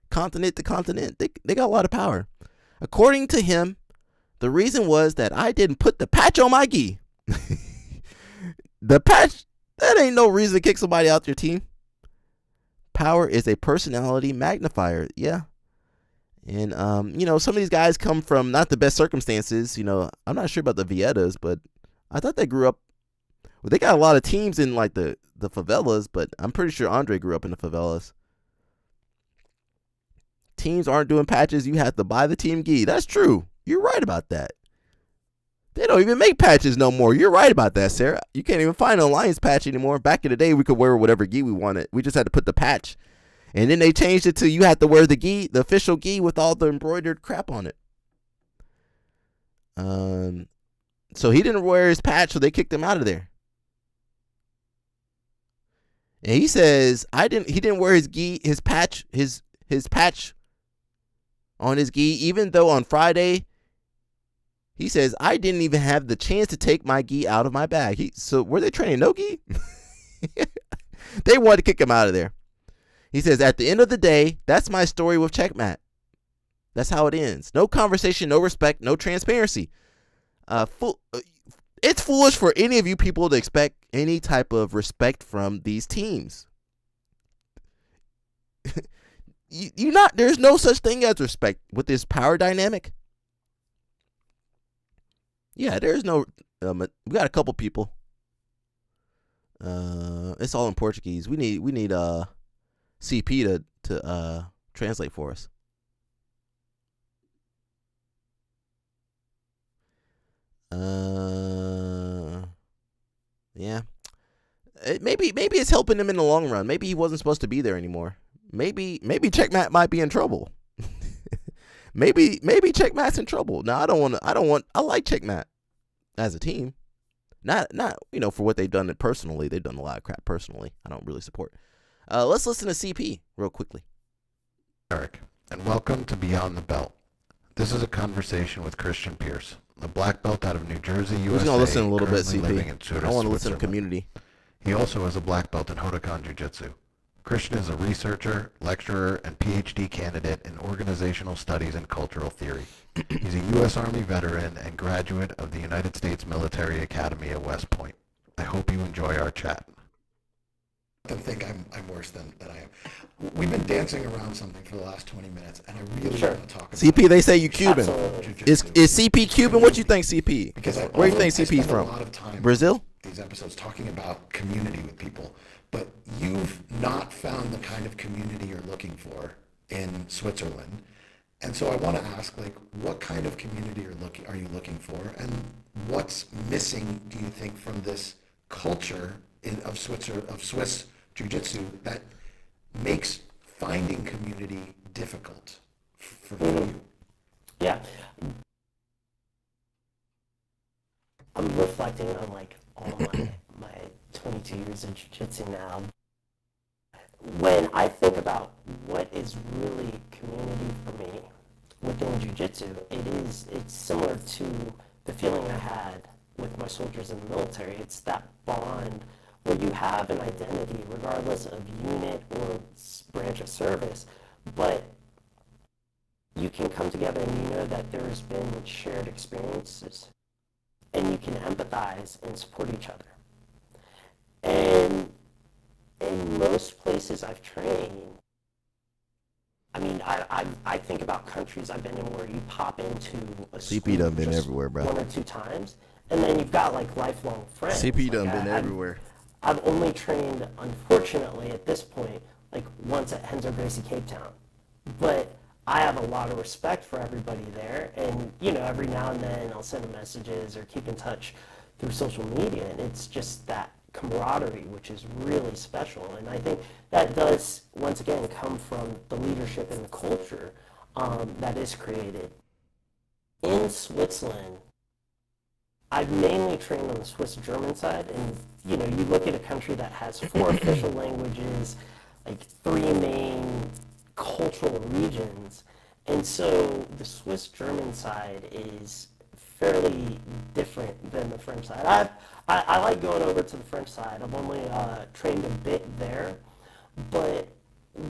continent to continent. They got a lot of power. According to him, the reason was that I didn't put the patch on my gi. The patch, that ain't no reason to kick somebody out your team. Power is a personality magnifier. Yeah. And, you know, some of these guys come from not the best circumstances. You know, I'm not sure about the Vietas, but I thought they grew up. Well, they got a lot of teams in like the favelas, but I'm pretty sure Andre grew up in the favelas. Teams aren't doing patches. You have to buy the team gi. That's true. You're right about that. They don't even make patches no more. You're right about that, Sarah. You can't even find an Alliance patch anymore. Back in the day, we could wear whatever gi we wanted. We just had to put the patch. And then they changed it to you had to wear the gi, the official gi with all the embroidered crap on it. So he didn't wear his patch, so they kicked him out of there. And he says he didn't wear his gi, his patch on his gi, even though on Friday he says I didn't even have the chance to take my gi out of my bag. So were they training no gi? They wanted to kick him out of there. He says at the end of the day, that's my story with Checkmat. That's how it ends. No conversation, no respect, no transparency. It's foolish for any of you people to expect any type of respect from these teams. There's no such thing as respect with this power dynamic. Yeah, there's no, we got a couple people. It's all in Portuguese. We need CP to translate for us. Yeah. Maybe it's helping him in the long run. Maybe he wasn't supposed to be there anymore. Maybe Checkmat might be in trouble. maybe Checkmat's in trouble. No, I like Checkmat as a team. Not for what they've done personally. They've done a lot of crap personally. I don't really support. Let's listen to CP real quickly. Eric, and welcome to Beyond the Belt. This is a conversation with Christian Pierce, a black belt out of New Jersey, USA. Who's gonna listen a little bit, living in CP? Zurich, I want to listen to Switzerland. community. He also has a black belt in Hodokan Jiu-Jitsu. Christian is a researcher, lecturer, and PhD candidate in organizational studies and cultural theory. He's a U.S. Army veteran and graduate of the United States Military Academy at West Point. I hope you enjoy our chat. Them think I'm worse than I am. We've been dancing around something for the last 20 minutes, and I really want to talk about CP, they say you Cuban. Is CP Cuban? What you think, CP? Because Where do you think CP's from? from? A lot of time Brazil? These episodes talking about community with people, but you've not found the kind of community you're looking for in Switzerland. And so I want to ask, like, what kind of community are you looking for, and what's missing, do you think, from this culture of Swiss Jiu-Jitsu that makes finding community difficult for you? Yeah. I'm reflecting on like all my 22 years of jiu-jitsu now. When I think about what is really community for me within jiu-jitsu, it's similar to the feeling I had with my soldiers in the military. It's that bond where you have an identity regardless of unit or branch of service, but you can come together and you know that there's been shared experiences and you can empathize and support each other. And in most places I've trained, I mean, I think about countries I've been in where you pop into a CP done been just everywhere, bro. one or two times, and then you've got like lifelong friends. CP done Like, been everywhere. I've only trained, unfortunately, at this point, like once at Henzo Gracie Cape Town. But I have a lot of respect for everybody there, and every now and then I'll send them messages or keep in touch through social media, and it's just that camaraderie, which is really special. And I think that does, once again, come from the leadership and the culture that is created. In Switzerland, I've mainly trained on the Swiss German side, and you know, you look at a country that has 4 official languages, like 3 main cultural regions, and so the Swiss German side is fairly different than the French side. I like going over to the French side. I've only trained a bit there, but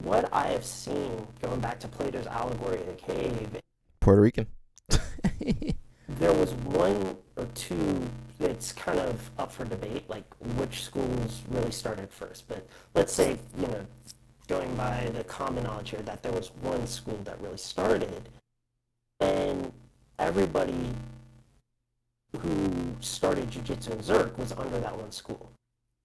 what I have seen, going back to Plato's allegory of the cave, Puerto Rican. there was 1 or 2 that's kind of up for debate, like which schools really started first. But let's say, you know, going by the common knowledge here, that there was 1 school that really started, and everybody who started jiu-jitsu and Zerk was under that 1 school.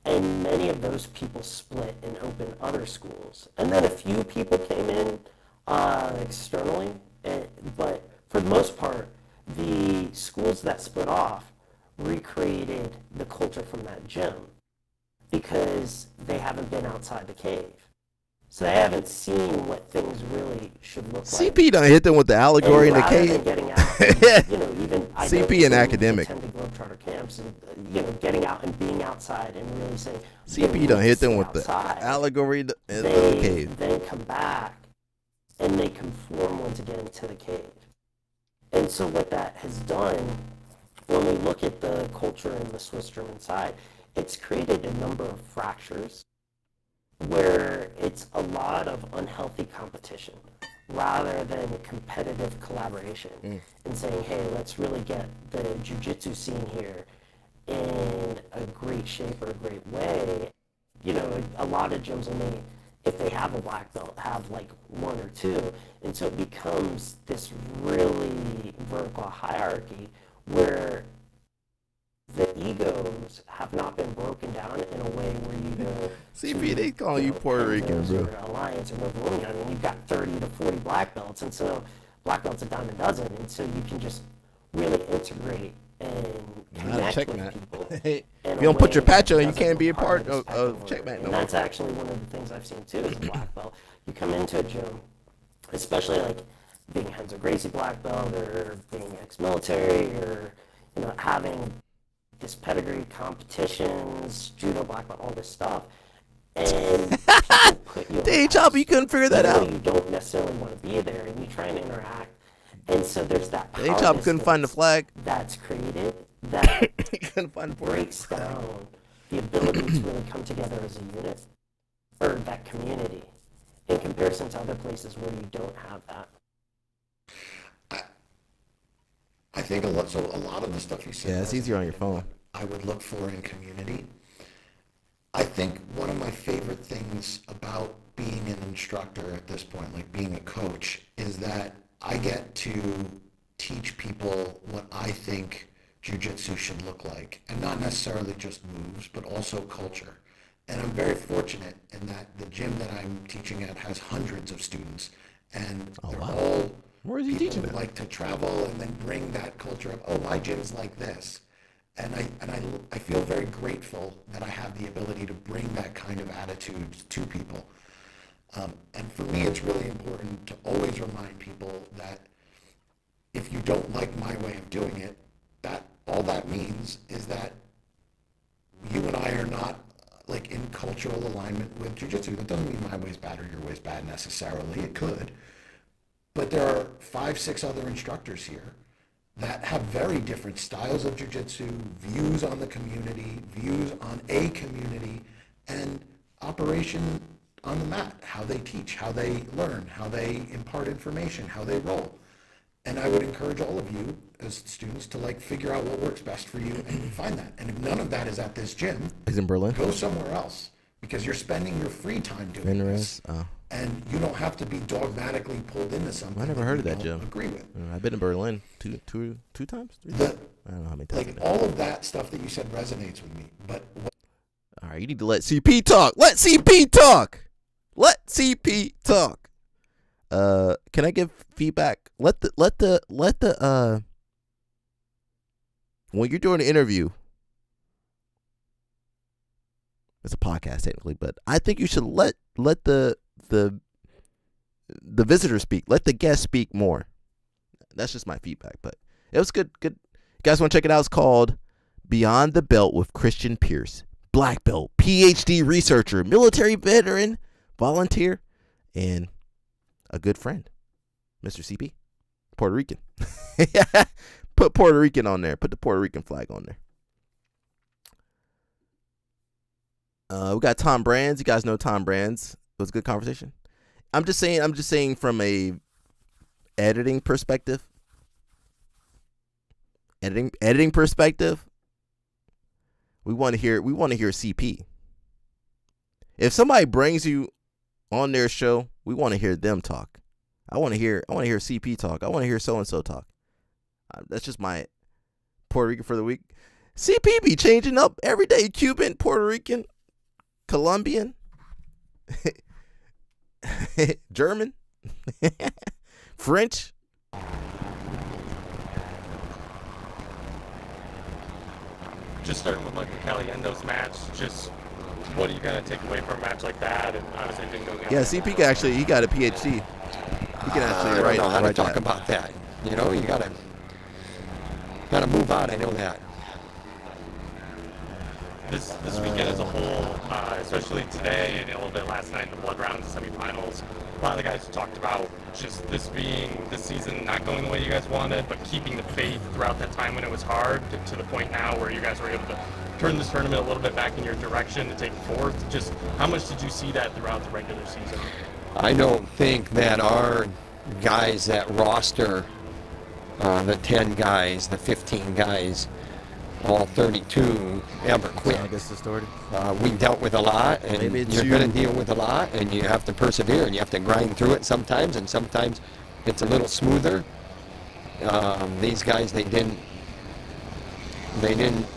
And many of those people split and opened other schools. And then a few people came in externally, but for the most part, the schools that split off recreated the culture from that gym because they haven't been outside the cave. So they haven't seen what things really should look like. CP done hit them with the allegory in the rather cave. than getting out, you know, even I CP and academic. attended Globetrotter camps, and you know, getting out and being outside and really saying, CP done hit them with the allegory in the cave. Then come back and they conform once again to the cave. And so what that has done, when we look at the culture in the Swiss German side, it's created a number of fractures where it's a lot of unhealthy competition rather than competitive collaboration and saying, hey, let's really get the jiu-jitsu scene here in a great shape or a great way. You know, a lot of gyms only, if they have a black belt, have like 1 or 2. And so it becomes this really vertical hierarchy where the egos have not been broken down in a way where you go, CP, they call you Puerto Rican, bro. Alliance or Revolution. I mean, you've got 30 to 40 black belts, and so black belts a dime a dozen, and so you can just really integrate and connect with people. If you don't put your patch on, you can't be a part of Checkmate. And that's actually one of the things I've seen too as a black belt. You come into a gym, especially like being Henzo Gracie black belt or being ex-military or, you know, having this pedigree, competitions, judo black belt, all this stuff, and people put you Dang, Chopper, you couldn't figure that out. You don't necessarily want to be there, and you try and interact, and so there's that power Dang, Chopper couldn't find the flag. that's created that couldn't find the breaks down the ability to really come together as a unit, or that community, in comparison to other places where you don't have that. I think a lot of the stuff you said. Yeah, it's easier on your phone. I would look for in community. I think one of my favorite things about being an instructor at this point, like being a coach, is that I get to teach people what I think jiu-jitsu should look like, and not necessarily just moves, but also culture. And I'm very fortunate in that the gym that I'm teaching at has hundreds of students, and they're all Where is he people teaching who at? like to travel and then bring that culture of, oh, my gym's like this. And I feel very grateful that I have the ability to bring that kind of attitude to people. And for me, it's really important to always remind people that if you don't like my way of doing it, that all that means is that you and I are not like in cultural alignment with jiu-jitsu. That doesn't mean my way's bad or your way's bad necessarily. It could. But there are 5, 6 other instructors here that have very different styles of jiu-jitsu, views on the community, views on a community, and operation on the mat, how they teach, how they learn, how they impart information, how they roll. And I would encourage all of you as students to like figure out what works best for you and find that. And if none of that is at this gym, He's in Berlin. go somewhere else, because you're spending your free time doing this. Oh. And you don't have to be dogmatically pulled into something. I never heard of that gym. Agree with. I've been to Berlin two times, 3 times. I don't know how many times. Like all of that stuff that you said resonates with me. But All right, you need to let CP talk. Let CP talk. Let CP talk. Can I give feedback? Let the when you're doing an interview, it's a podcast technically, but I think you should let the visitor speak. Let the guest speak more. That's just my feedback, but it was good. You guys want to check it out? It's called Beyond the Belt with Christian Pierce, black belt, PhD researcher, military veteran, volunteer, and a good friend, Mr. CP, Puerto Rican. Put Puerto Rican on there. Put the Puerto Rican flag on there. We got Tom Brands. You guys know Tom Brands. It was a good conversation. I'm just saying from a editing perspective. Editing perspective. We want to hear CP. If somebody brings you on their show, we want to hear them talk. I want to hear CP talk. I want to hear so and so talk. That's just my Puerto Rican for the week. CP be changing up every day. Cuban, Puerto Rican, Colombian, German, French. Just starting with Michael Caliendo's match, just what are you going to take away from a match like that? And obviously it didn't go down. Yeah, CP he got a PhD. He can actually write. I don't know how to talk that. about that. You know, you gotta move on. I know that. This weekend as a whole, especially today and a little bit last night in the blood round semifinals, a lot of the guys talked about just this season not going the way you guys wanted, but keeping the faith throughout that time when it was hard to the point now where you guys were able to turn this tournament a little bit back in your direction to take fourth. Just how much did you see that throughout the regular season? I don't think that our guys that roster, the 10 guys, the 15 guys, all 32 ever quit. I guess distorted. We dealt with a lot, and you're going to deal with a lot, and you have to persevere, and you have to grind through it sometimes, and sometimes it's a little smoother. These guys, they didn't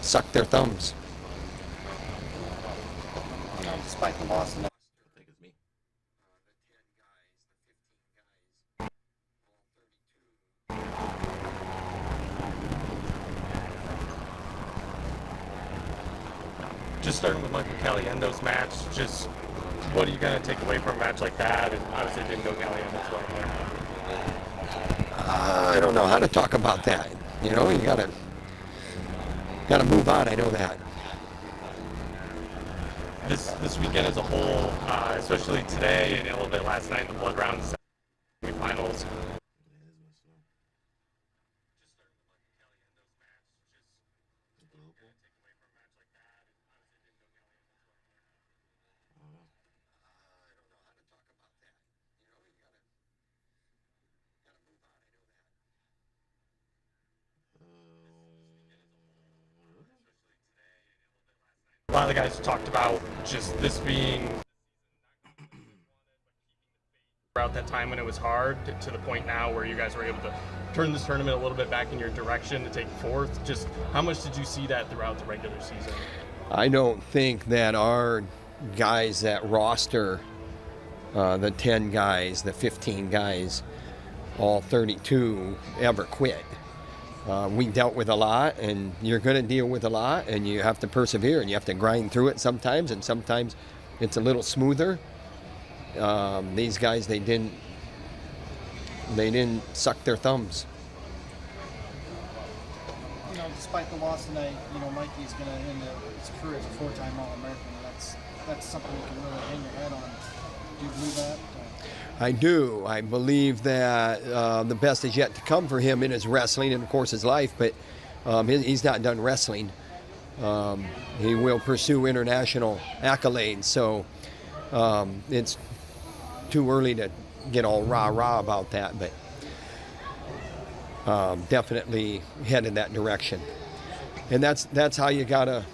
suck their thumbs. Despite the loss. Just starting with Michael Caliendo's match, just what are you going to take away from a match like that? And obviously it didn't go Caliendo's way. I don't know how to talk about that. You know, you gotta move on. I know that. This weekend as a whole, especially today and a little bit last night in the blood round semifinals. A lot of the guys talked about just this being throughout that time when it was hard to the point now where you guys were able to turn this tournament a little bit back in your direction to take fourth. Just how much did you see that throughout the regular season? I don't think that our guys that roster, the 10 guys, the 15 guys, all 32 ever quit. We dealt with a lot, and you're going to deal with a lot, and you have to persevere, and you have to grind through it sometimes, and sometimes it's a little smoother. These guys, they didn't suck their thumbs. You know, despite the loss tonight, you know, Mikey's going to end his career as a four-time All-American. That's something you can really hang your head on. Do you believe that? I do. I believe that the best is yet to come for him in his wrestling and, of course, his life, but he's not done wrestling. He will pursue international accolades, so it's too early to get all rah-rah about that, but definitely headed that direction. And that's how you gotta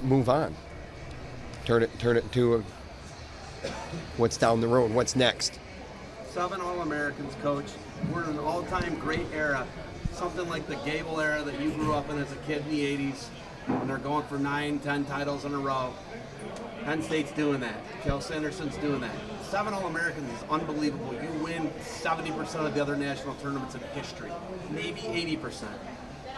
move on. Turn it to what's down the road, what's next. 7 All-Americans, Coach. We're in an all-time great era, something like the Gable era that you grew up in as a kid in the 80s, and they're going for 9, 10 titles in a row. Penn State's doing that. Kel Sanderson's doing that. 7 All-Americans is unbelievable. You win 70% of the other national tournaments in history, maybe 80%.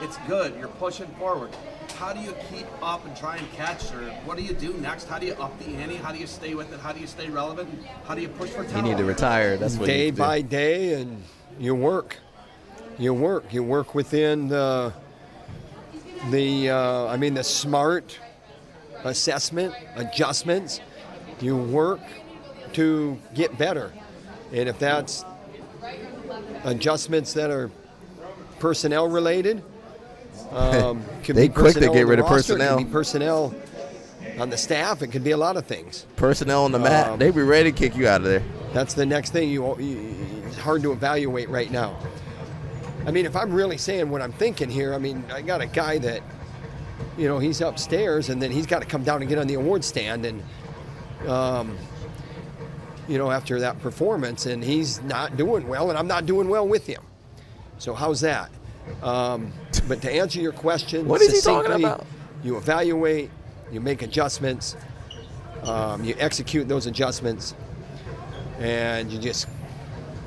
It's good. You're pushing forward. How do you keep up and try and catch, or what do you do next? How do you up the ante? How do you stay with it? How do you stay relevant? How do you push for talent? You need to retire. That's what day you do. by day, and you work. You work within the the smart assessment, adjustments. You work to get better. And if that's adjustments that are personnel related, they quick to get rid of personnel. It can be personnel on the staff. It could be a lot of things. Personnel on the mat, they be ready to kick you out of there. That's the next thing it's hard to evaluate right now. I mean, if I'm really saying what I'm thinking here, I mean, I got a guy that, he's upstairs and then he's got to come down and get on the award stand and, after that performance, and he's not doing well, and I'm not doing well with him. So how's that? But to answer your question, what is he talking about? You evaluate, you make adjustments, you execute those adjustments, and you just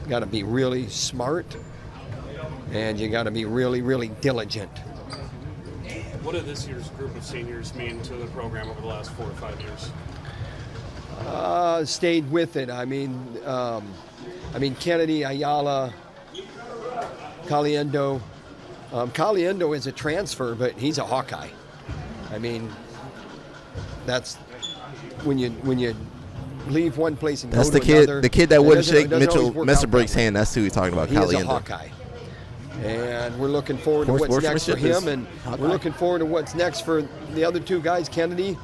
got to be really smart, and you got to be really, really diligent. What did this year's group of seniors mean to the program over the last 4 or 5 years? Stayed with it. I mean, Kennedy, Ayala, Caliendo. Caliendo is a transfer, but he's a Hawkeye. I mean, that's when you leave one place and that's go to another. The kid that wouldn't shake Mitchell Messerbrick's hand. That's who he's talking about. He is a Caliendo. Hawkeye. And we're looking forward to what's next for him, and we're looking forward to what's next for the other two guys, Kennedy,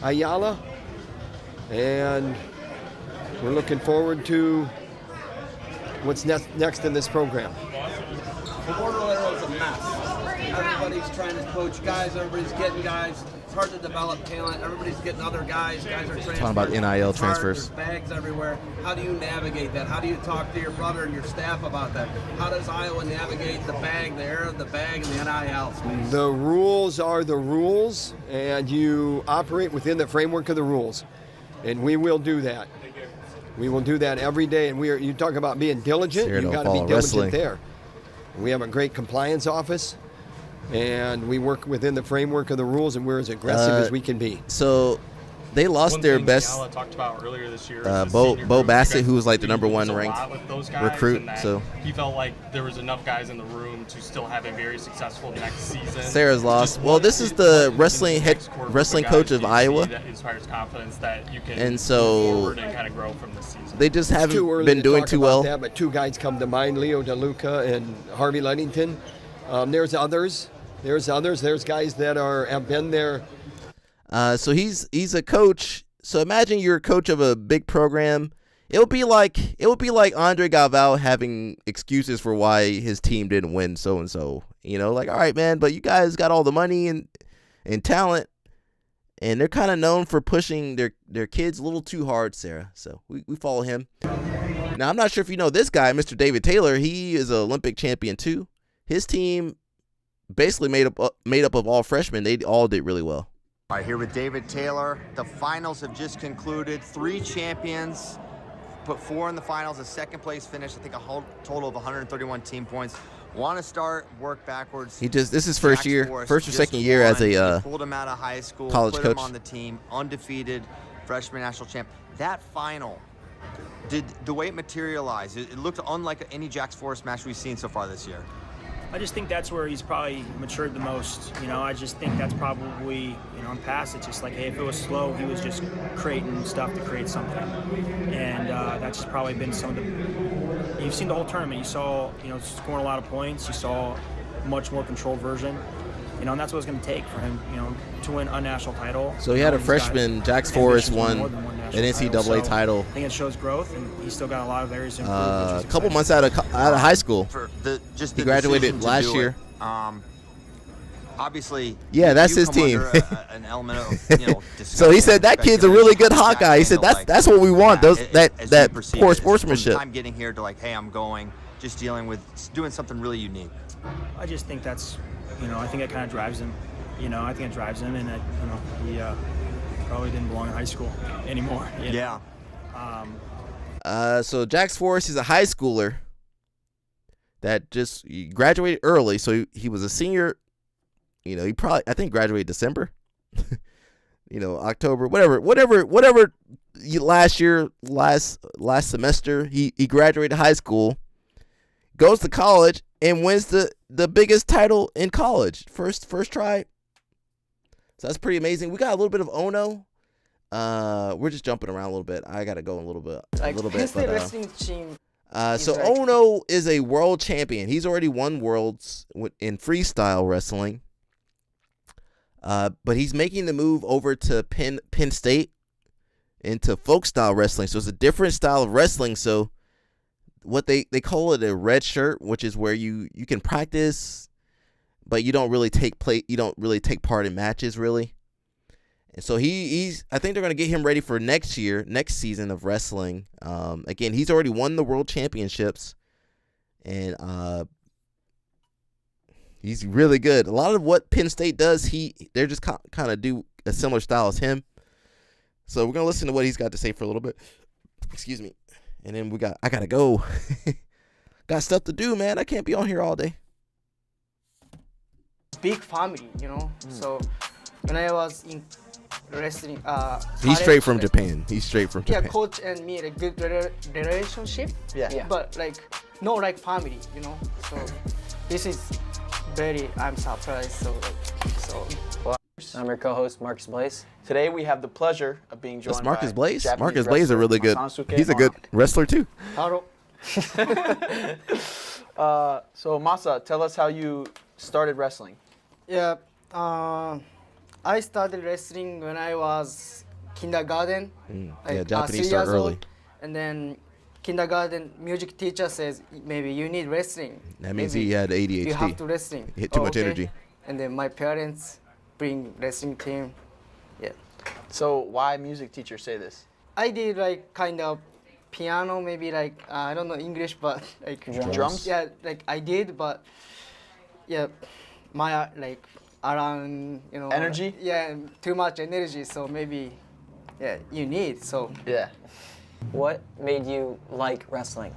Ayala, and we're looking forward to what's next in this program. The Portal Arrow is a mess. Everybody's trying to coach guys. Everybody's getting guys. It's hard to develop talent. Everybody's getting other guys. Guys are transferring. Talking about NIL transfers. There's bags everywhere. How do you navigate that? How do you talk to your brother and your staff about that? How does Iowa navigate the bag, the era of the bag, and the NIL space? The rules are the rules, and you operate within the framework of the rules. And we will do that. We will do that every day. And you talk about being diligent. You've got to be diligent there. We have a great compliance office, and we work within the framework of the rules, and we're as aggressive as we can be. So they lost their best talked about earlier this year. Bo Bassett, who was like the #1 ranked recruit. So he felt like there was enough guys in the room to still have a very successful next season. Sarah's lost. Well, this is the wrestling coach of Iowa. That inspires confidence that you can and so move forward and kind of grow from this season. They just haven't been doing too well. That, but two guys come to mind: Leo DeLuca and Harvey Ludington. There's others. There's guys that have been there. So he's a coach. So imagine you're a coach of a big program. It would be like Andre Galvao having excuses for why his team didn't win so and so. Like, all right, man, but you guys got all the money and talent, and they're kind of known for pushing their kids a little too hard, Sarah. So we follow him. Now I'm not sure if you know this guy, Mr. David Taylor. He is an Olympic champion too. His team basically made up of all freshmen. They all did really well. All right, here with David Taylor. The finals have just concluded. 3 champions, put 4 in the finals, a second place finish. I think a whole total of 131 team points. Want to start, work backwards. This is first or second year as a pulled him out of high school, college put coach. him on the team, undefeated, freshman national champ. That final, did the way it materialized, it looked unlike any Jax Forest match we've seen so far this year. I just think that's where he's probably matured the most. I just think that's probably, in past, it's just like, hey, if it was slow, he was just creating stuff to create something. And that's just probably been some of the, you've seen the whole tournament. You saw, scoring a lot of points. You saw a much more controlled version. And that's what it's going to take for him, to win a national title. So he had a freshman, Jax Forest won an NCAA title. I think it shows growth, and he's still got a lot of areas to improve. A couple months out of high school. He graduated last year. Obviously, yeah, that's his team. An element of, so he said that kid's a really good Hawkeye. He said that's what we want. That poor sportsmanship. I'm getting here to like, hey, I'm going, just dealing with doing something really unique. I just think that's, I think it kind of drives him. I think it drives him, and he probably didn't belong in high school anymore. Yeah. So Jax Forest is a high schooler that just graduated early. So he was a senior. He probably, I think, graduated December. October, whatever. Last year, last semester, he graduated high school, goes to college, and wins the biggest title in college. First try. So that's pretty amazing. We got a little bit of Ono. We're just jumping around a little bit. I gotta go a little bit. Wrestling team. So like- Ono is a world champion. He's already won worlds in freestyle wrestling. But he's making the move over to Penn State into folk style wrestling. So it's a different style of wrestling. So what they call it a red shirt, which is where you can practice, but you don't really take part in matches really. And so he's I think they're gonna get him ready for next season of wrestling. Again, he's already won the world championships, and he's really good. A lot of what Penn State does, they're just kind of do a similar style as him. So we're gonna listen to what he's got to say for a little bit. Excuse me, and then I gotta go. Got stuff to do, man. I can't be on here all day. Big family, you know. So when I was in wrestling, He's straight from Japan. He's straight from Japan. Yeah, coach and me a good relationship. Yeah. But like no like family, you know. So this is I'm surprised. So. Well, I'm your co-host Marcus Blaze. Today we have the pleasure of being joined That's Marcus by Blaze. Japanese Marcus Blaze is a really good. Masansuke He's a good wrestler too. Hello. So Masa, tell us how you started wrestling. Yeah, I started wrestling when I was kindergarten. Yeah, Japanese 3 start years early. old. And then kindergarten music teacher says maybe you need wrestling. That means Maybe he had ADHD. You have to wrestling. He had too much okay. energy. And then my parents bring wrestling team. Yeah. So why music teachers say this? I did like kind of piano, maybe like I don't know English, but like Drums? Yeah, like I did, but yeah, my like around Energy? Yeah, too much energy. So maybe you need so. Yeah. What made you like wrestling?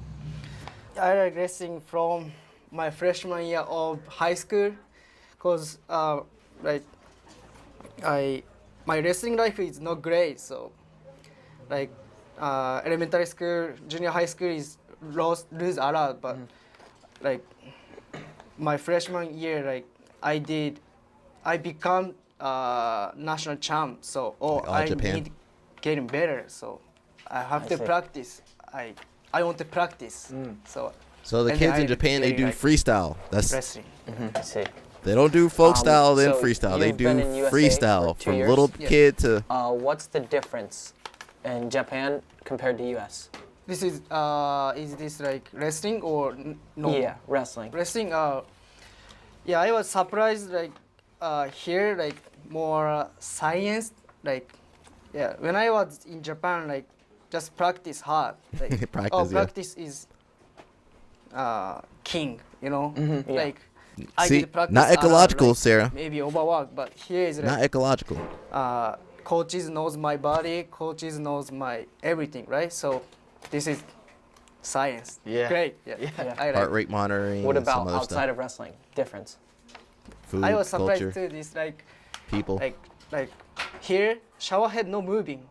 I like wrestling from my freshman year of high school, cause like my wrestling life is not great. So like elementary school, junior high school is lose a lot, but like my freshman year, like I become national champ. So I Japan? need getting better. So I have to see. practice. I want to practice. So the and kids I in Japan, they getting, do like, freestyle. That's wrestling. I see. They don't do folk style then so freestyle. They you've do been in USA freestyle for 2 from years? little Yeah. kid to. What's the difference in Japan compared to US? This is this like wrestling or no? Yeah, wrestling. Wrestling. Yeah, I was surprised like here like more science like yeah. When I was in Japan like just practice hard. Like Practice, yeah. practice is king. You know Yeah. like. I See, did practice not a lot, ecological, like, Sarah. Maybe overwork, but here is Not like ecological. coaches knows my body, coaches knows my everything, right? So this is science. Yeah. Great. Yeah. I like. Heart rate monitoring. What and some about other outside stuff. of wrestling? Difference. Food, I was surprised culture, too. This like people. like here shower head no moving.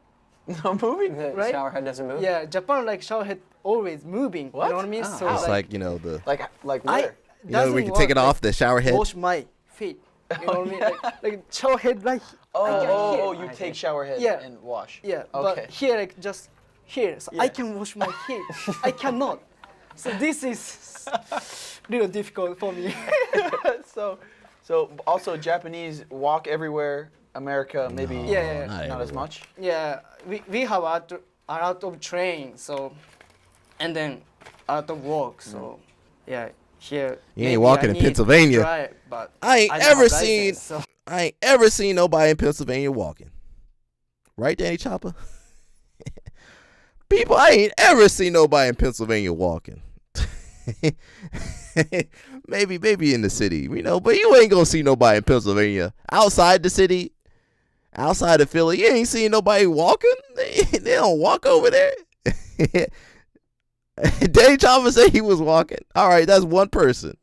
No moving. The Right? shower head doesn't move? Yeah, Japan like shower head always moving. What? You know what I mean? Oh, so It's like the Like I where? we can take it off the shower head. Wash my feet. You know what I mean? Like shower head like Oh, here. you take shower head Yeah. and wash. Yeah, Okay. but here like just here, so I Yeah. can wash my feet. I cannot. So this is little difficult for me. So also Japanese walk everywhere. America maybe Yeah. not as much. Yeah, we have a lot of train, so and then a lot of walk. So yeah, here. You ain't maybe walking I in need Pennsylvania. drive, but I ain't don't ever have seen. license, so- I ain't ever seen nobody in Pennsylvania walking. Right, Danny Chopper? People, I ain't ever seen nobody in Pennsylvania walking. maybe in the city, but you ain't gonna see nobody in Pennsylvania. Outside the city, outside of Philly, you ain't seen nobody walking. They don't walk over there. Danny Chopper said he was walking. All right, that's one person.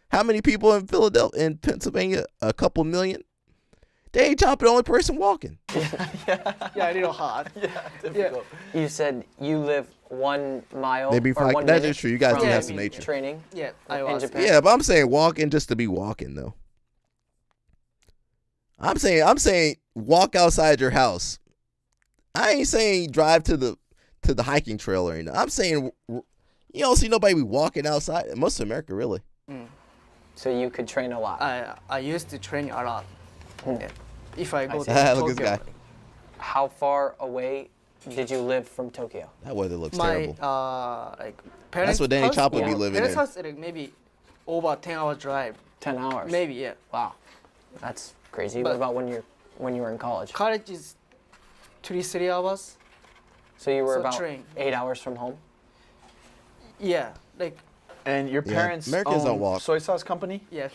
How many people in Pennsylvania? A couple million. Danny Chopper, the only person walking. Yeah, a little hard. Difficult. You said you live 1 mile Maybe or 1 that minute is true. You guys do from have some nature. training. Yeah, I in was. Japan. Yeah, but I'm saying walking just to be walking though. I'm saying walk outside your house. I ain't saying drive to the hiking trail or anything. I'm saying you don't see nobody be walking outside. Most of America, really. So you could train a lot. I used to train a lot. Yeah. If I go to Look at Tokyo, this guy. How far away did you live from Tokyo? That weather looks my terrible. like parents' That's what Danny house, Chopper be living parents' in. house, like maybe over 10-hour drive. 10 hours. Maybe, yeah. Wow, that's crazy. But- What about when you were in college? College is 3 hours. So you were so about train. 8 hours from home. Yeah, like And your Yeah, parents Americans own don't walk. soy sauce company? yeah.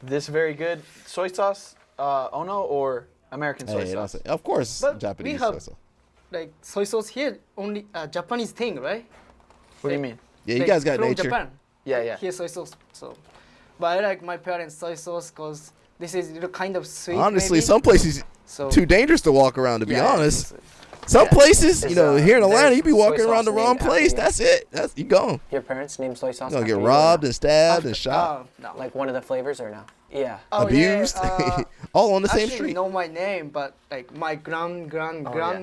This very good soy sauce, Ono, or American soy Hey, don't sauce? say- of course, But Japanese we have soy sauce. like soy sauce here only Japanese thing, right? What do you mean? Yeah, you Like, guys got from nature. Japan. Yeah, yeah. Here soy sauce. So, but I like my parents' soy sauce because this is little kind of sweet. Honestly, maybe. some places So- too dangerous to walk around. To be Yeah, honest, some places, you know, here in Atlanta, there's you be soy walking around the sauce wrong named after place. you. That's it. That's you gone. Your parents named soy sauce. You gonna after get you or robbed no? and stabbed and shot, no. Like one of the flavors or no? Yeah. Oh, abused, yeah, all on the same actually street. know my name, but like my grandfather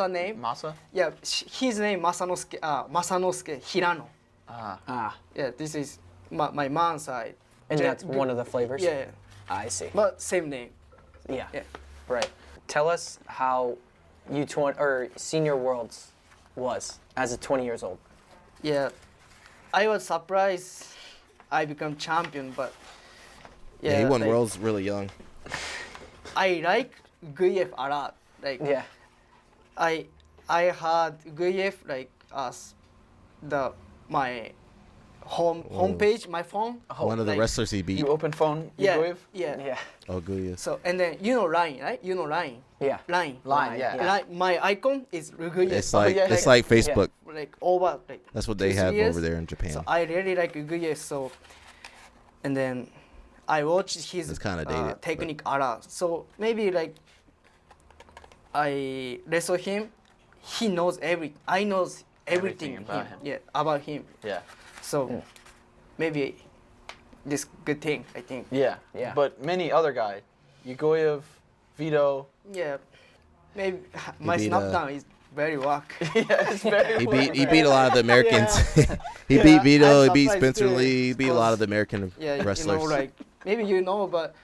name. Masa? Yeah, his name Masanosuke Hirano. Ah. Yeah, this is my mom's side. And that's one of the flavors? Yeah. I see. But same name. Yeah. Yeah. Right. Tell us how U20 or Senior Worlds was as a 20 years old. Yeah, I was surprised I become champion, but Yeah, he won like, worlds really young. I like Guyev a lot. Like Yeah. I had Guyev like as my homepage, my phone. One of the like, wrestlers he beat. You open phone, Yeah, Ugoev? yeah. Oh, good. Yeah. So and then you know line, right? You know line. Yeah. Line. Line, yeah. Line. My icon is Guyev. It's like Facebook. Like over like. That's what they 2-3 have years. over there in Japan. So I really like Guyev. So, and then I watched his It's kinda dated, technique a lot. So maybe like I wrestle him, he knows I knows everything about him. Yeah, about him. Yeah. So maybe this good thing, I think. Yeah. Yeah. But many other guy, Ugoev, Vito. Yeah, maybe my beat, snapdown is very whack. Yeah, it's very He beat a lot of the Americans. He Yeah, beat Vito. I'm He beat surprised Spencer too, Lee. He beat a lot of the because- American Yeah, wrestlers. you know, like maybe you know, but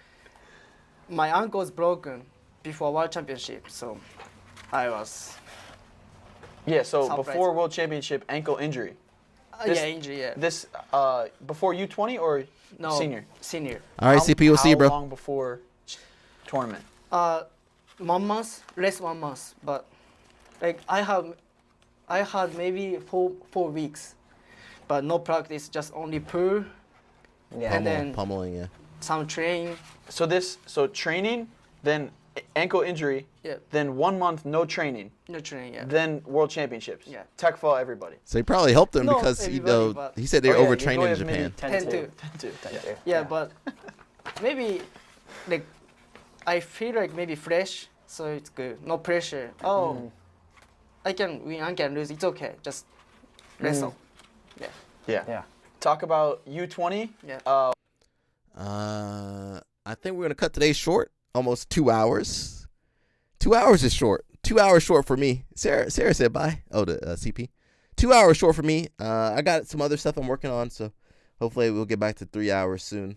my ankle's broken before World Championship, so I was. Yeah, so Surprised. before World Championship, ankle injury. Yeah, injury. Yeah. This before U20 or No. senior? Senior. All right, CP, we'll see you, bro. How long before tournament? 1 month, less 1 month, but like I had maybe four weeks, but no practice, just only pool, Yeah. and then Pummeling, yeah. some training. So training, then ankle injury, Yeah. then 1 month no training, No training. Yeah. then World Championships. Yeah. Tech fall everybody. So he probably helped them No, because everybody, but- he said they're Oh, yeah, overtrained in Ugoev maybe Japan. 10-2. 10-2. Yeah, but maybe like I feel like maybe fresh, so it's good. No pressure. Oh, I can win, I can lose. It's okay. Just wrestle. Yeah. Yeah. Yeah. Talk about U20. Yeah. I think we're gonna cut today short. Almost 2 hours. 2 hours is short. 2 hours short for me. Sarah said bye. Oh, the CP. 2 hours short for me. I got some other stuff I'm working on, so hopefully we'll get back to 3 hours soon.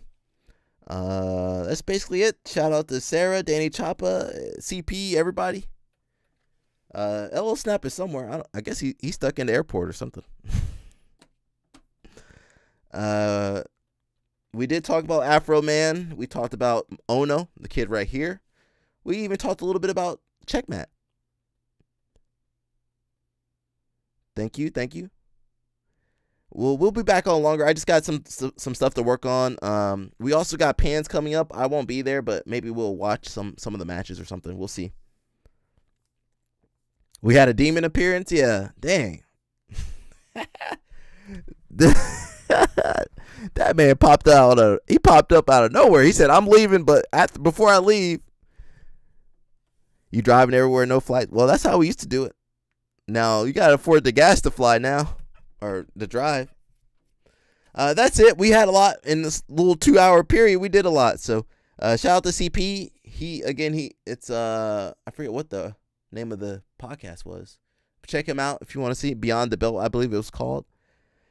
That's basically it. Shout out to Sarah, Danny Choppa, CP, everybody. LO Snap is somewhere. I guess he's stuck in the airport or something. We did talk about Afro Man. We talked about Ono, the kid right here. We even talked a little bit about Checkmat. Thank you. We'll be back on longer. I just got some stuff to work on. We also got Pans coming up. I won't be there, but maybe we'll watch some of the matches or something. We'll see. We had a demon appearance. Yeah, dang. That man popped up out of nowhere. He said, "I'm leaving, but before I leave, you driving everywhere, no flight." Well, that's how we used to do it. Now you gotta afford the gas to fly now, or the drive. That's it. We had a lot in this little 2-hour period. We did a lot. So shout out to CP. It's I forget what the name of the podcast was. Check him out if you want to see it. Beyond the Belt, I believe it was called.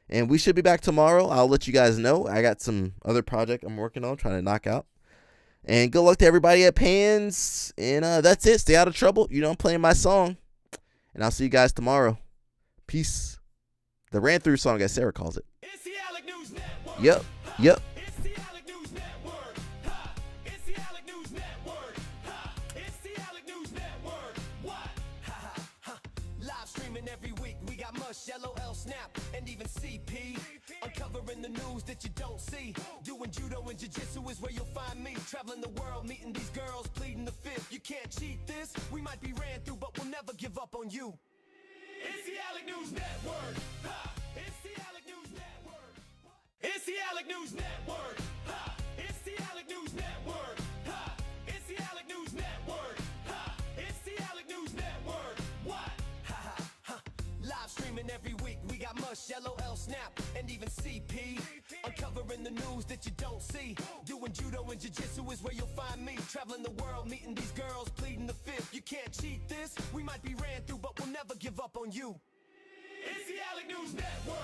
And we should be back tomorrow. I'll let you guys know. I got some other project I'm working on, trying to knock out. And good luck to everybody at Pans. And that's it. Stay out of trouble. You know I'm playing my song. And I'll see you guys tomorrow. Peace. The ran through song, as Sarah calls it. Yep. LOL Snap and even CP, uncovering the news that you don't see. Doing judo and jiu-jitsu is where you'll find me. Traveling the world, meeting these girls, pleading the fifth. You can't cheat this. We might be ran through, but we'll never give up on you. It's the Alec News Network. It's the Alec News Network. It's the Alec News Network. It's the Alec News Network. It's the Alec News Network. It's the Alec News Network. What? Live streaming every week. We got Mush, LOL Snap, and even CP. Uncovering the news that you don't see. Doing judo and jiu-jitsu is where you'll find me. Traveling the world, meeting these girls, pleading the fifth. You can't cheat this. We might be ran through, but we'll never give up on you. It's the Alec News Network.